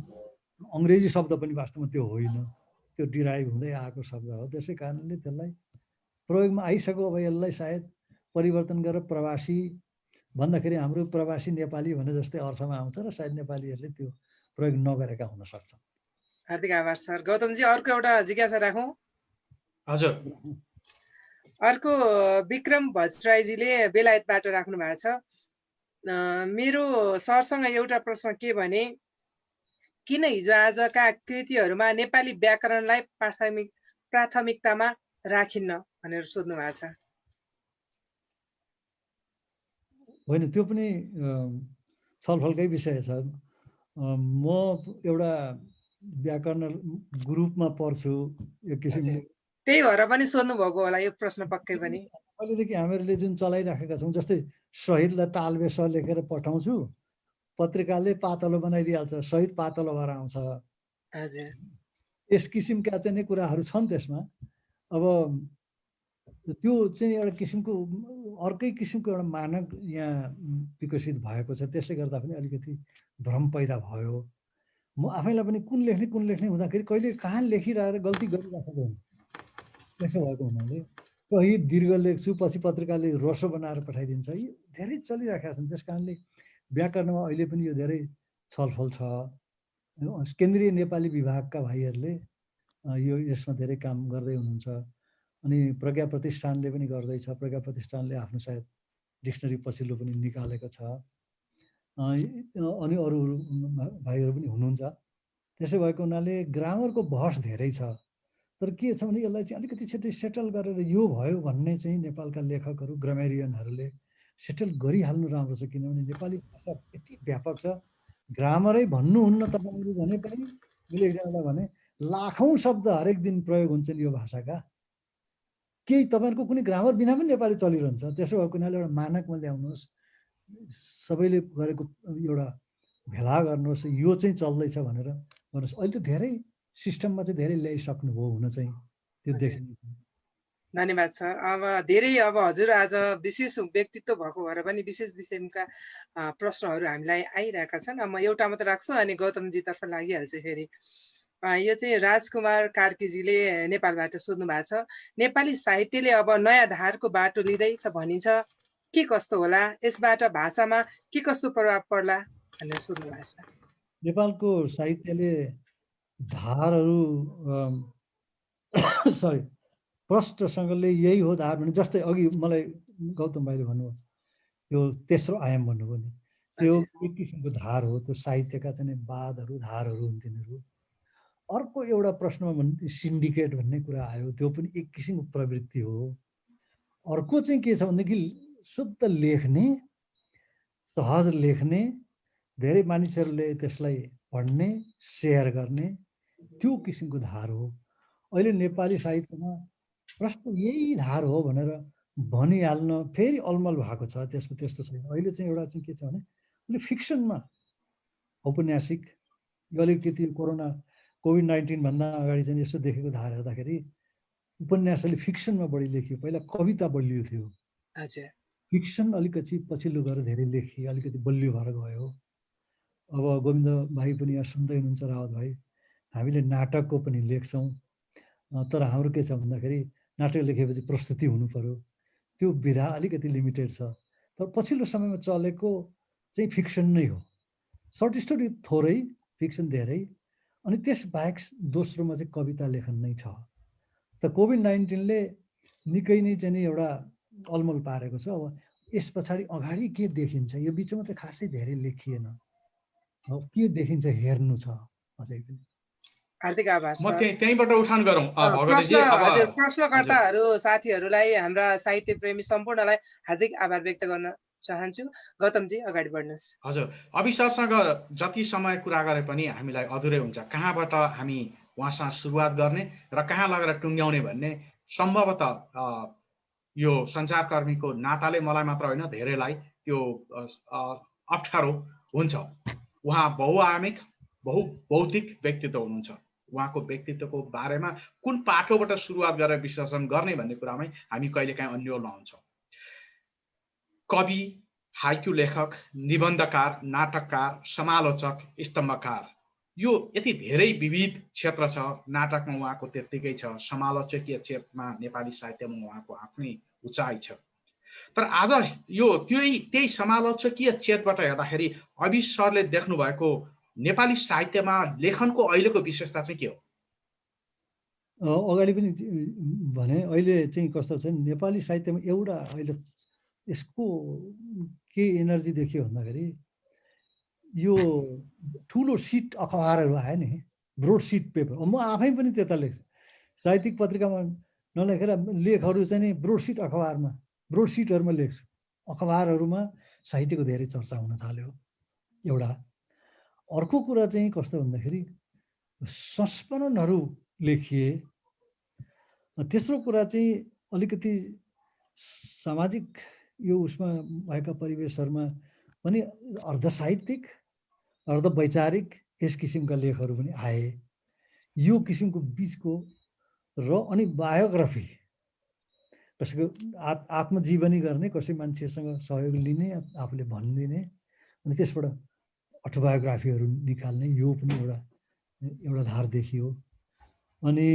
अङ्ग्रेजी शब्द पनि वास्तवमा त्यो होइन, त्यो डिराइभ हुँदै आएको शब्द हो। त्यसै कारणले त्यसलाई प्रयोगमा आइसक्यो। अब यसलाई सायद परिवर्तन गरेर प्रवासी भन्दाखेरि हाम्रो प्रवासी नेपाली भने जस्तै अर्थमा आउँछ र सायद नेपालीहरूले त्यो प्रयोग नगरेका हुन सक्छ। हार्दिक आभार सर। गौतमजी, अर्को एउटा जिज्ञासा राखौँ। हजुर। अर्को विक्रम भट्टराईजीले बेलायतबाट राख्नु भएको छ, मेरो सरसँग एउटा प्रश्न के भने, किन हिजो आजका कृतिहरूमा नेपाली व्याकरणलाई प्राथमिकतामा राखिन्न भनेर सोध्नु भएको छ। होइन, त्यो पनि छलफलकै विषय छ। म एउटा व्याकरण ग्रुपमा पर्छु एक किसिमले, त्यही भएर पनि सोध्नु भएको होला यो प्रश्न पक्कै पनि। पहिलेदेखि हामीहरूले जुन चलाइराखेका छौँ, जस्तै शहीदलाई तालबे स लेखेर पठाउँछु, पत्रिकाले पातलो बनाइदिइहाल्छ, शहीद पातलो भएर आउँछ। हजुर, यस किसिमका चाहिँ नै कुराहरू छन् त्यसमा। अब त्यो चाहिँ एउटा किसिमको अर्कै किसिमको एउटा मानक यहाँ विकसित भएको छ। त्यसले गर्दा पनि अलिकति भ्रम पैदा भयो। म आफैलाई पनि कुन लेख्ने हुँदाखेरि कहिले कहाँ लेखिरहेर गल्ती गरिराखेको हुन्छ। त्यसो भएको हुनाले कहीँ दीर्घ लेख्छु, पछि पत्रिकाले रोसो बनाएर पठाइदिन्छ। यी धेरै चलिरहेका छन्। त्यस कारणले व्याकरणमा अहिले पनि यो धेरै छलफल छ। केन्द्रीय नेपाली विभागका भाइहरूले यो यसमा धेरै काम गर्दै हुनुहुन्छ। अनि प्रज्ञा प्रतिष्ठानले पनि गर्दैछ। प्रज्ञा प्रतिष्ठानले आफ्नो सायद डिक्सनरी पछिल्लो पनि निकालेको छ। अनि अरू भाइहरू पनि हुनुहुन्छ। त्यसो भएको हुनाले ग्रामरको बहस धेरै छ। तर के छ भने यसलाई चाहिँ अलिकति छिटै सेटल गरेर यो भयो भन्ने चाहिँ नेपालका लेखकहरू, ग्रामेरियनहरूले सेटल गरिहाल्नु राम्रो छ। किनभने नेपाली भाषा यति व्यापक छ। ग्रामरै भन्नुहुन्न तपाईँहरू भने पनि, मैले एकजनालाई भने, लाखौँ शब्द हरेक दिन प्रयोग हुन्छन् यो भाषाका। केही तपाईँहरूको कुनै ग्रामर बिना पनि नेपाली चलिरहन्छ। त्यसो भएको हुनाले एउटा मानकमा ल्याउनुहोस्, सबैले गरेको एउटा भेला गर्नुहोस्, यो चाहिँ चल्दैछ भनेर गर्नुहोस्। अहिले त धेरै सिस्टममा चाहिँ धेरै ल्याइसक्नुभयो हुन चाहिँ त्यो देखिन्छ। धन्यवाद सर। अब धेरै हजुर आज विशेष व्यक्तित्व भएको भएर पनि विशेष विषयका प्रश्नहरू हामीलाई आइरहेका छन्। म एउटा मात्र राख्छु अनि गौतमजीतर्फ लागिहाल्छु फेरि। यो चाहिँ राजकुमार कार्कीजीले नेपालबाट सोध्नु भएको छ, नेपाली साहित्यले अब नयाँ धारको बाटो लिँदैछ भनिन्छ, के कस्तो होला? यसबाट भाषामा के कस्तो प्रभाव पर्ला भनेर सोध्नु भएको छ। नेपालको साहित्यले धारहरू प्रष्टसँगले यही हो धार भने, जस्तै अघि मलाई गौतम भाइले भन्नुभयो यो तेस्रो आयाम भन्नुभयो नि, त्यो एक किसिमको धार हो, त्यो साहित्यका चाहिँ वादहरू धारहरू हुन् तिनीहरू। अर्को एउटा प्रश्नमा भने सिन्डिकेट भन्ने कुरा आयो, त्यो पनि एक किसिमको प्रवृत्ति हो। अर्को चाहिँ के छ भनेदेखि शुद्ध लेख्ने, सहज लेख्ने, धेरै मानिसहरूले त्यसलाई पढ्ने सेयर गर्ने, त्यो किसिमको धार हो। अहिले नेपाली साहित्यमा प्रश्न यही धार हो भनेर भनिहाल्न फेरि अलमल भएको छ, त्यसको त्यस्तो छैन। अहिले चाहिँ एउटा चाहिँ के छ भने अहिले फिक्सनमा औपन्यासिक, यो अलिकति कोभिड-19 भन्दा अगाडि चाहिँ यसो देखेको धार हेर्दाखेरि उपन्यास अलि फिक्सनमा बढी लेखियो, पहिला कविता बलियो थियो। फिक्सन अलिकति पछिल्लो गएर धेरै लेखियो, अलिकति बलियो भएर गयो। अब गोविन्द भाइ पनि यहाँ सुन्दै हुनुहुन्छ, रावत भाइ, हामीले नाटकको पनि लेख्छौँ, तर हाम्रो के छ भन्दाखेरि नाटक लेखेपछि प्रस्तुति हुनु पर्यो, त्यो विधा अलिकति लिमिटेड छ। तर पछिल्लो समयमा चलेको चाहिँ फिक्सन नै हो, सर्ट स्टोरी थोरै, फिक्सन धेरै, अनि त्यसबाहेक दोस्रोमा चाहिँ कविता लेखन नै छ। त कोभिड-19ले निकै नै चाहिँ एउटा अलमल पारेको छ। अब यस पछाडि अगाडि के देखिन्छ, यो बिचमा त खासै धेरै लेखिएन, अब के देखिन्छ हेर्नु छ अझै पनि। हार्दिक आभार म त्यहीँबाट उठान गरौँ भगवतीजी। हजुर, प्रश्नकर्ताहरू साथीहरूलाई, हाम्रा साहित्य प्रेमी सम्पूर्णलाई हार्दिक आभार व्यक्त गर्न चाहन्छु। गौतमजी अगाडि बढ्नुहोस्। हजुर, अभि सरसँग जति समय कुरा गरे पनि हामीलाई अधुरै हुन्छ। कहाँबाट हामी उहाँसँग सुरुवात गर्ने र कहाँ लगेर टुङ्ग्याउने भन्ने सम्भवतः यो सञ्चारकर्मीको नाताले मलाई मात्र होइन धेरैलाई त्यो अप्ठ्यारो हुन्छ। उहाँ बहुआयामिक बहुबौद्धिक व्यक्तित्व हुनुहुन्छ। उहाँको व्यक्तित्वको बारेमा कुन पाटोबाट सुरुवात गरेर विश्लेषण गर्ने भन्ने कुरामै हामी कहिलेकाहीँ अन्योल नहुन्छौँ। कवि, हाइकु लेखक, निबन्धकार, नाटककार, समालोचक, स्तम्भकार, यो यति धेरै विविध क्षेत्र छ। नाटकमा उहाँको त्यत्तिकै छ, समालोचकीय क्षेत्रमा नेपाली साहित्यमा उहाँको आफ्नै उचाइ छ। तर आज यो त्यही समालोचकीय क्षेत्रबाट हेर्दाखेरि अभि सरले देख्नु भएको नेपाली साहित्यमा लेखनको अहिलेको विशेषता चाहिँ के हो? अगाडि पनि भने अहिले चाहिँ कस्तो छ, नेपाली साहित्यमा एउटा अहिले यसको के एनर्जी देखियो भन्दाखेरि यो ठुलो सिट अखबारहरू आयो नि, ब्रोड सिट पेपर। म आफै पनि त्यता लेख्छु, साहित्यिक पत्रिकामा नलेखेर लेखहरू चाहिँ नि ब्रोड सिट अखबारमा, ब्रोड सिटहरूमा लेख्छु। अखबारहरूमा साहित्यको धेरै चर्चा हुन थाल्यो एउटा। अर्को कुरा चाहिँ कस्तो भन्दाखेरि संस्मरणहरू लेखिए। तेस्रो कुरा चाहिँ अलिकति सामाजिक यो उसमा भएका परिवेशहरूमा पनि अर्ध साहित्यिक अर्ध वैचारिक यस किसिमका लेखहरू पनि आए। यो किसिमको बिचको र अनि बायोग्राफी, कसैको आत्मजीवनी गर्ने, कसै मान्छेसँग सहयोग लिने, आफूले भनिदिने, अनि त्यसबाट अटोबायोग्राफीहरू निकाल्ने, यो पनि एउटा धार देखियो। अनि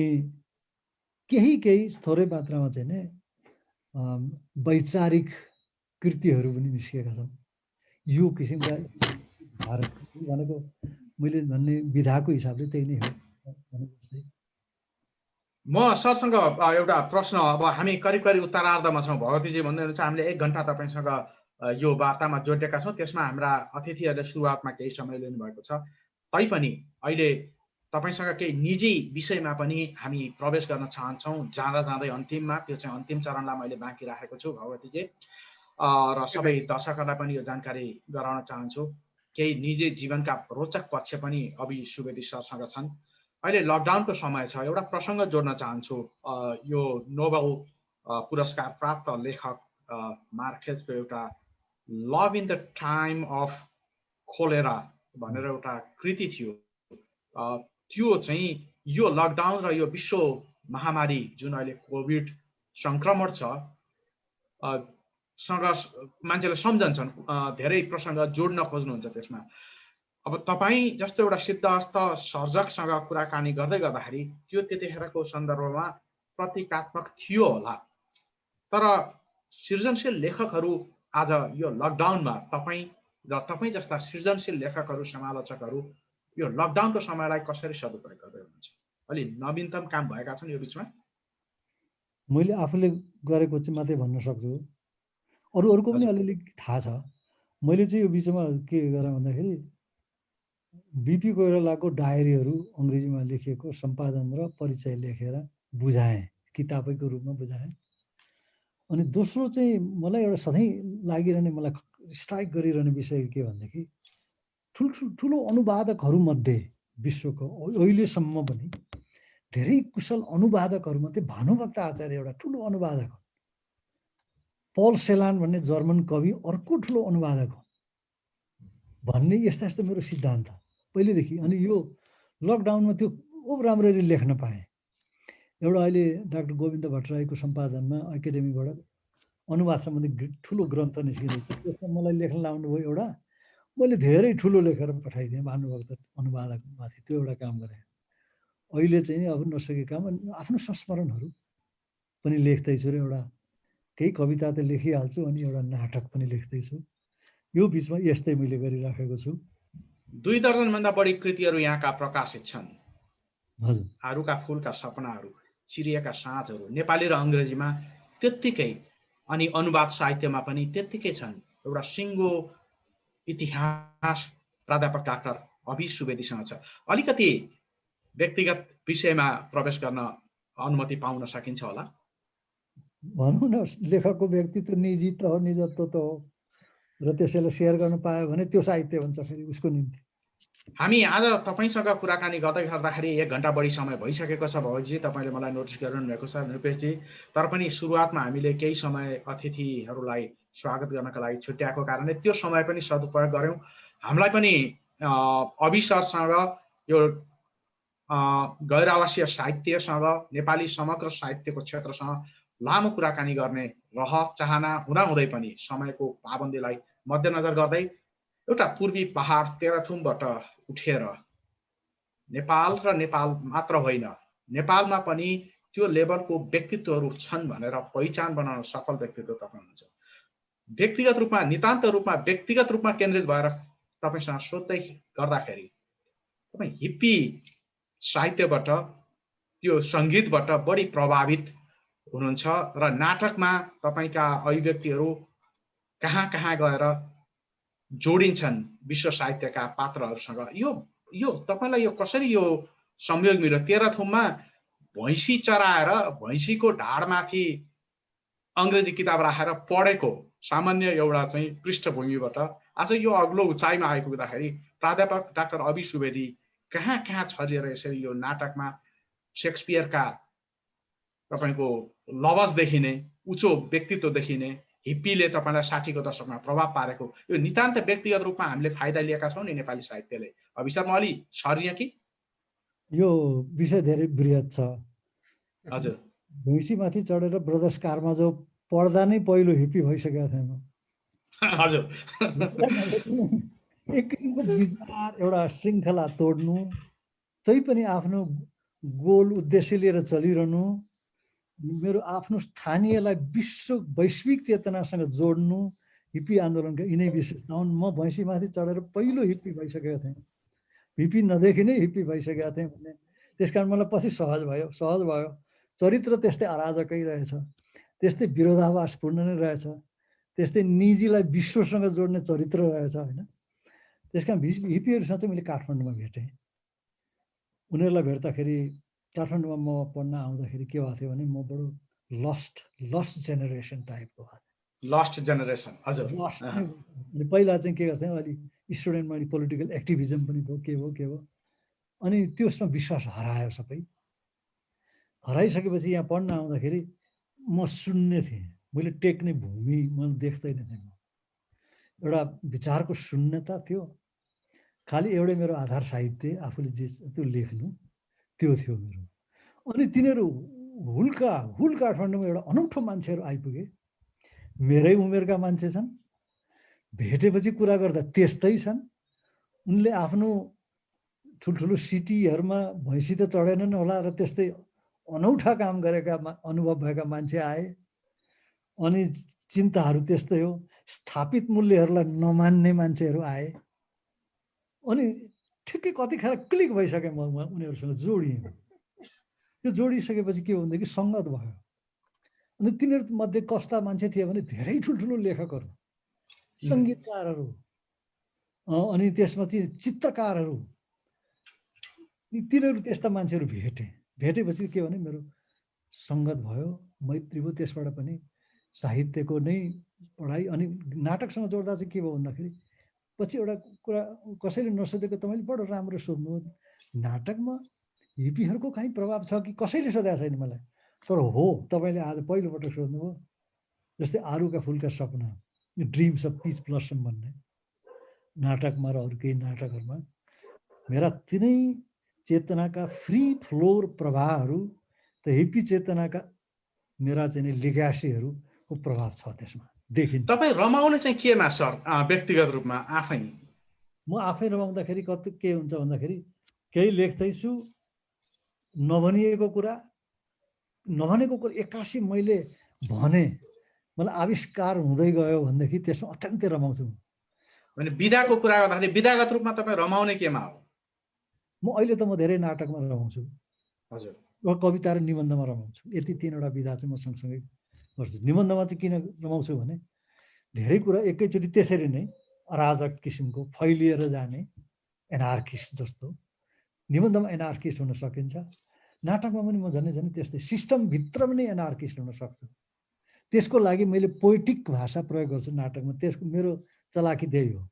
केही थोरै मात्रामा चाहिँ नि वैचारिक कृतिहरू पनि निस्किएका छन्। यो किसिमका धार भनेको मैले भन्ने विधाको हिसाबले त्यही नै हो। म सरसँग एउटा प्रश्न, अब हामी करिब उत्तरार्धमा छौँ। भगवतीजी भन्दै हुनुहुन्छ हामीले 1 घन्टा तपाईँसँग यो वार्तामा जोडेका छौँ। त्यसमा हाम्रा अतिथिहरूले सुरुवातमा केही समय लिनुभएको छ। तैपनि अहिले तपाईँसँग केही निजी विषयमा पनि हामी प्रवेश गर्न चाहन्छौँ जाँदै अन्तिममा। त्यो चाहिँ अन्तिम चरणलाई मैले बाँकी राखेको छु भगवतीजी, र सबै दर्शकहरूलाई पनि यो जानकारी गराउन चाहन्छु। केही निजी जीवनका रोचक पक्ष पनि अभि सुवेदी सरसँग छन्। अहिले लकडाउनको समय छ, एउटा प्रसङ्ग जोड्न चाहन्छु। यो नोबेल पुरस्कार प्राप्त लेखक मार्केसको एउटा love in the time of cholera भनेर एउटा कृति थियो। त्यो चाहिँ यो लकडाउन र यो विश्व महामारी जुन अहिले कोभिड सङ्क्रमण छ सँग मान्छेले सम्झन्छन्, धेरै प्रसङ्ग जोड्न खोज्नुहुन्छ त्यसमा। अब तपाईँ जस्तो एउटा सिद्धहस्त सर्जकसँग कुराकानी गर्दाखेरि त्यो त्यतिखेरको सन्दर्भमा प्रतीकात्मक थियो होला, तर सृजनशील लेखकहरू आज यो लकडाउनमा तपाईँ जस्ता सृजनशील लेखकहरू, समालोचकहरू यो लकडाउनको समयलाई कसरी सदुपयोग गर्दै हुनुहुन्छ? अलि नवीनतम काम भएका छन् यो बिचमा? मैले आफूले गरेको चाहिँ मात्रै भन्न सक्छु। अरूको पनि अलिअलि थाहा छ। मैले चाहिँ यो बिचमा के गरेँ भन्दाखेरि बिपी कोइरालाको डायरीहरू अङ्ग्रेजीमा लेखिएको सम्पादन र परिचय लेखेर बुझाएँ, किताबैको रूपमा बुझाएँ। अनि दोस्रो चाहिँ मलाई एउटा सधैँ लागिरहने, मलाई स्ट्राइक गरिरहने विषय के भनेदेखि ठुलो अनुवादकहरूमध्ये विश्वको अहिलेसम्म पनि धेरै कुशल अनुवादकहरूमध्ये भानुभक्त आचार्य एउटा ठुलो अनुवादक हो। पल सेलान भन्ने जर्मन कवि अर्को ठुलो अनुवादक हो भन्ने यस्ता यस्ता मेरो सिद्धान्त पहिलेदेखि। अनि यो लकडाउनमा त्यो खुब राम्ररी लेख्न पाएँ। एउटा अहिले डाक्टर गोविन्द भट्टराईको सम्पादनमा एकाडेमीबाट अनुवाद सम्बन्धी ठुलो ग्रन्थ निस्किरहेको छ, त्यसमा मलाई लेख्न लाउनु भयो एउटा, मैले धेरै ठुलो लेखेर पठाइदिएँ भानुभक्त अनुवादकमाथि, त्यो एउटा काम गरेँ। अहिले चाहिँ अब नसकेका आफ्नो संस्मरणहरू पनि लेख्दैछु र एउटा केही कविता त लेखिहाल्छु अनि एउटा नाटक पनि लेख्दैछु। यो बिचमा यस्तै मैले गरिराखेको छु। 2 दर्जनभन्दा बढी कृतिहरू यहाँका प्रकाशित छन्। हजुर, आरुका फुलका सपनाहरू, चिरिएका साँझहरू नेपाली र अङ्ग्रेजीमा त्यत्तिकै, अनि अनुवाद साहित्यमा पनि त्यत्तिकै छन्। एउटा सिङ्गो इतिहास प्राध्यापक डाक्टर अभि सुवेदीसँग छ। अलिकति व्यक्तिगत विषयमा प्रवेश गर्न अनुमति पाउन सकिन्छ होला? भनौँ न, लेखकको व्यक्तित्व निजी त हो, निजत्व त हो, र त्यसैलाई सेयर गर्न पायो भने त्यो साहित्य हुन्छ फेरि उसको निम्ति। हामी आज तपाईँसँग कुराकानी गर्दै गर्दाखेरि 1 घन्टा बढी समय भइसकेको छ। भवजी, तपाईँले मलाई नोटिस गरिरहनु भएको छ निपेशजी। तर पनि सुरुवातमा हामीले केही समय अतिथिहरूलाई स्वागत गर्नका लागि छुट्याएको कारणले त्यो समय पनि सदुपयोग गऱ्यौँ। हामीलाई पनि अभि सरसँग यो गैर आवासीय साहित्यसँग, नेपाली समग्र साहित्यको क्षेत्रसँग लामो कुराकानी गर्ने रहर चाहना हुँदाहुँदै पनि समयको पाबन्दीलाई मध्यनजर गर्दै एउटा पूर्वी पहाड तेह्रथुमबाट उठेर नेपाल र नेपाल मात्र होइन, नेपालमा पनि त्यो लेभलको व्यक्तित्वहरू छन् भनेर पहिचान बनाउन सफल व्यक्तित्व तपाईँ हुनुहुन्छ। व्यक्तिगत रूपमा, नितान्त रूपमा, व्यक्तिगत रूपमा केन्द्रित भएर तपाईँसँग सोध्दै गर्दाखेरि तपाईँ हिप्पी साहित्यबाट, त्यो सङ्गीतबाट बढी प्रभावित हुनुहुन्छ र नाटकमा तपाईँका अभिव्यक्तिहरू कहाँ कहाँ गएर जोडिन्छन् विश्व साहित्यका पात्रहरूसँग। यो तपाईँलाई यो कसरी यो संयोग मिल्यो? तेह्रथुममा भैँसी चराएर भैँसीको ढाडमाथि अङ्ग्रेजी किताब राखेर पढेको सामान्य एउटा चाहिँ पृष्ठभूमिबाट आज यो अग्लो उचाइमा आइपुग्दाखेरि प्राध्यापक डाक्टर अभि सुवेदी कहाँ कहाँ छरिएर यसरी यो नाटकमा शेक्सपियरका तपाईँको लवज देखिने, उचो व्यक्तित्व देखिने, हिप्पीले तपाईँलाई 60को दशकमा प्रभाव पारेको यो नितान्त व्यक्तिगत रूपमा हामीले फाइदा लिएका छौँ नि नेपाली साहित्यले। अभिसरमा अलि छरिया कि? यो विषय धेरै बृहत छ। हजुर, भैँसीमाथि चढेर ब्रदर्स कारमा पढ्दा नै पहिलो हिप्पी भइसकेको थिएँ म। हजुर। एक किसिमको विचार, एउटा श्रृङ्खला तोड्नु, तै पनि आफ्नो गोल उद्देश्य लिएर चलिरहनु, मेरो आफ्नो स्थानीयलाई विश्व वैश्विक चेतनासँग जोड्नु, हिप्पी आन्दोलनका यिनै विशेषता हुन्। म भैँसीमाथि चढेर पहिलो हिप्पी भइसकेको थिएँ, हिप्पी नदेखि नै हिप्पी भइसकेको थिएँ भन्ने। त्यस कारण मलाई पछि सहज भयो। चरित्र त्यस्तै अराजकै रहेछ, त्यस्तै विरोधाभासपूर्ण नै रहेछ, त्यस्तै निजीलाई विश्वसँग जोड्ने चरित्र रहेछ होइन। त्यस कारण हिप्पीहरूसँग चाहिँ मैले काठमाडौँमा भेटेँ। उनीहरूलाई भेट्दाखेरि काठमाडौँमा म पढ्न आउँदाखेरि के भएको थियो भने म बडो लस्ट जेनेरेसन टाइपको भएको थिएँ। लस्ट जेनेरेसन, हजुर। पहिला चाहिँ के गर्थेँ, अलि स्टुडेन्टमा अलि पोलिटिकल एक्टिभिजम पनि भयो, के भयो, अनि त्यसमा विश्वास हरायो सबै। हराइसकेपछि यहाँ पढ्न आउँदाखेरि म सुन्ने थिएँ, मैले टेक्ने भूमि मैले देख्दैन थिएँ। म एउटा विचारको शून्यता थियो, खालि एउटै मेरो आधार साहित्य, आफूले जे त्यो लेख्नु, त्यो थियो मेरो। अनि तिनीहरू हुल काठमाडौँमा एउटा अनौठो मान्छेहरू आइपुगे, मेरै उमेरका मान्छे छन्, भेटेपछि कुरा गर्दा त्यस्तै छन्। उनले आफ्नो ठुल्ठुलो सिटीहरूमा भैँसी त चढेनन् होला र त्यस्तै अनौठा काम गरेका अनुभव भएका मान्छे आए। अनि चिन्ताहरू त्यस्तै हो, स्थापित मूल्यहरूलाई नमान्ने मान्छेहरू आए। अनि ठिकै कतिखेर क्लिक भइसकेँ म उनीहरूसँग जोडिएँ। त्यो जोडिसकेपछि के हो भनेदेखि सङ्गत भयो। अनि तिनीहरू मध्ये कस्ता मान्छे थिए भने धेरै ठुल्ठुलो लेखकहरू, सङ्गीतकारहरू, अनि त्यसपछि चित्रकारहरू, तिनीहरू त्यस्ता मान्छेहरू भेटेपछि के भने मेरो सङ्गत भयो, मैत्री भयो। त्यसबाट पनि साहित्यको नै पढाइ। अनि नाटकसँग जोड्दा चाहिँ के भयो भन्दाखेरि पछि एउटा कुरा कसैले नसोधेको तपाईँले बडो राम्रो सोध्नु। नाटकमा हिपीहरूको कहीँ प्रभाव छ कि कसैले सोधेको छैन मलाई, तर हो तपाईँले आज पहिलोपटक सोध्नुभयो। जस्तै आरुका फुलका सपना, ड्रिम्स अफ पिच ब्लसम भन्ने नाटकमा र अरू केही नाटकहरूमा मेरा तिनै चेतनाका फ्री फ्लोर प्रवाहहरू त हिप्पी चेतनाका मेरा चाहिँ लिगासीहरूको प्रभाव छ त्यसमा देखिन्छ। तपाईँ रमाउने चाहिँ केमा सर व्यक्तिगत रूपमा आफै? म आफै रमाउँदाखेरि कति के हुन्छ भन्दाखेरि केही लेख्दैछु, नभनिएको कुरा एक्कासी मैले भने मलाई आविष्कार हुँदै गयो भनेदेखि त्यसमा अत्यन्तै रमाउँछु। भने विधाको कुरा गर्दाखेरि विधागत रूपमा तपाईँ रमाउने केमा हो? अहिले त म धेरै नाटकमा रमाउँछु। हजुर। कविता र निबन्धमा रमाउँछु। यति तीनवटा विधा चाहिँ म सँगसँगै गर्छु। निबन्धमा चाहिँ किन रमाउँछु भने धेरै कुरा एकैचोटि त्यसरी नै अराजक किसिमको फैलिएर जाने एनार्किस्ट जस्तो निबन्धमा एनार्किस्ट हुन सकिन्छ। नाटकमा पनि म झन् त्यस्तै सिस्टमभित्र पनि एनार्किस्ट हुन सक्छु। त्यसको लागि मैले पोइटिक भाषा प्रयोग गर्छु नाटकमा। त्यसको मेरो चलाकी त्यही हो।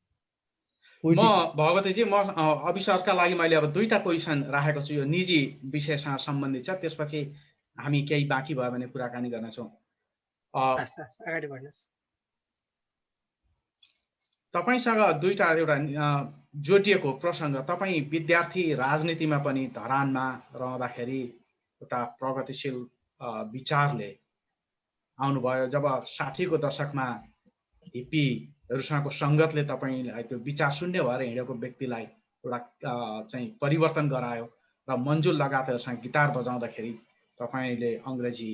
म भगवतीजी, म अविश्वासका लागि मैले अब दुईटा क्वेसन राखेको छु, यो निजी विषयसँग सम्बन्धित छ। त्यसपछि हामी केही बाँकी भयो भने कुराकानी गर्नेछौँ। अगाडि बढ्नुहोस्। तपाईँसँग दुईटा एउटा जोडिएको प्रसङ्ग। तपाईँ विद्यार्थी राजनीतिमा पनि धरानमा रहँदाखेरि एउटा प्रगतिशील विचारले आउनुभयो। जब 60को दशकमा हिप्पीहरूसँगको सङ्गतले तपाईँलाई त्यो विचार शून्य भएर हिँडेको व्यक्तिलाई एउटा चाहिँ परिवर्तन गरायो र मन्जुल लगायतहरूसँग गिटार बजाउँदाखेरि तपाईँले अङ्ग्रेजी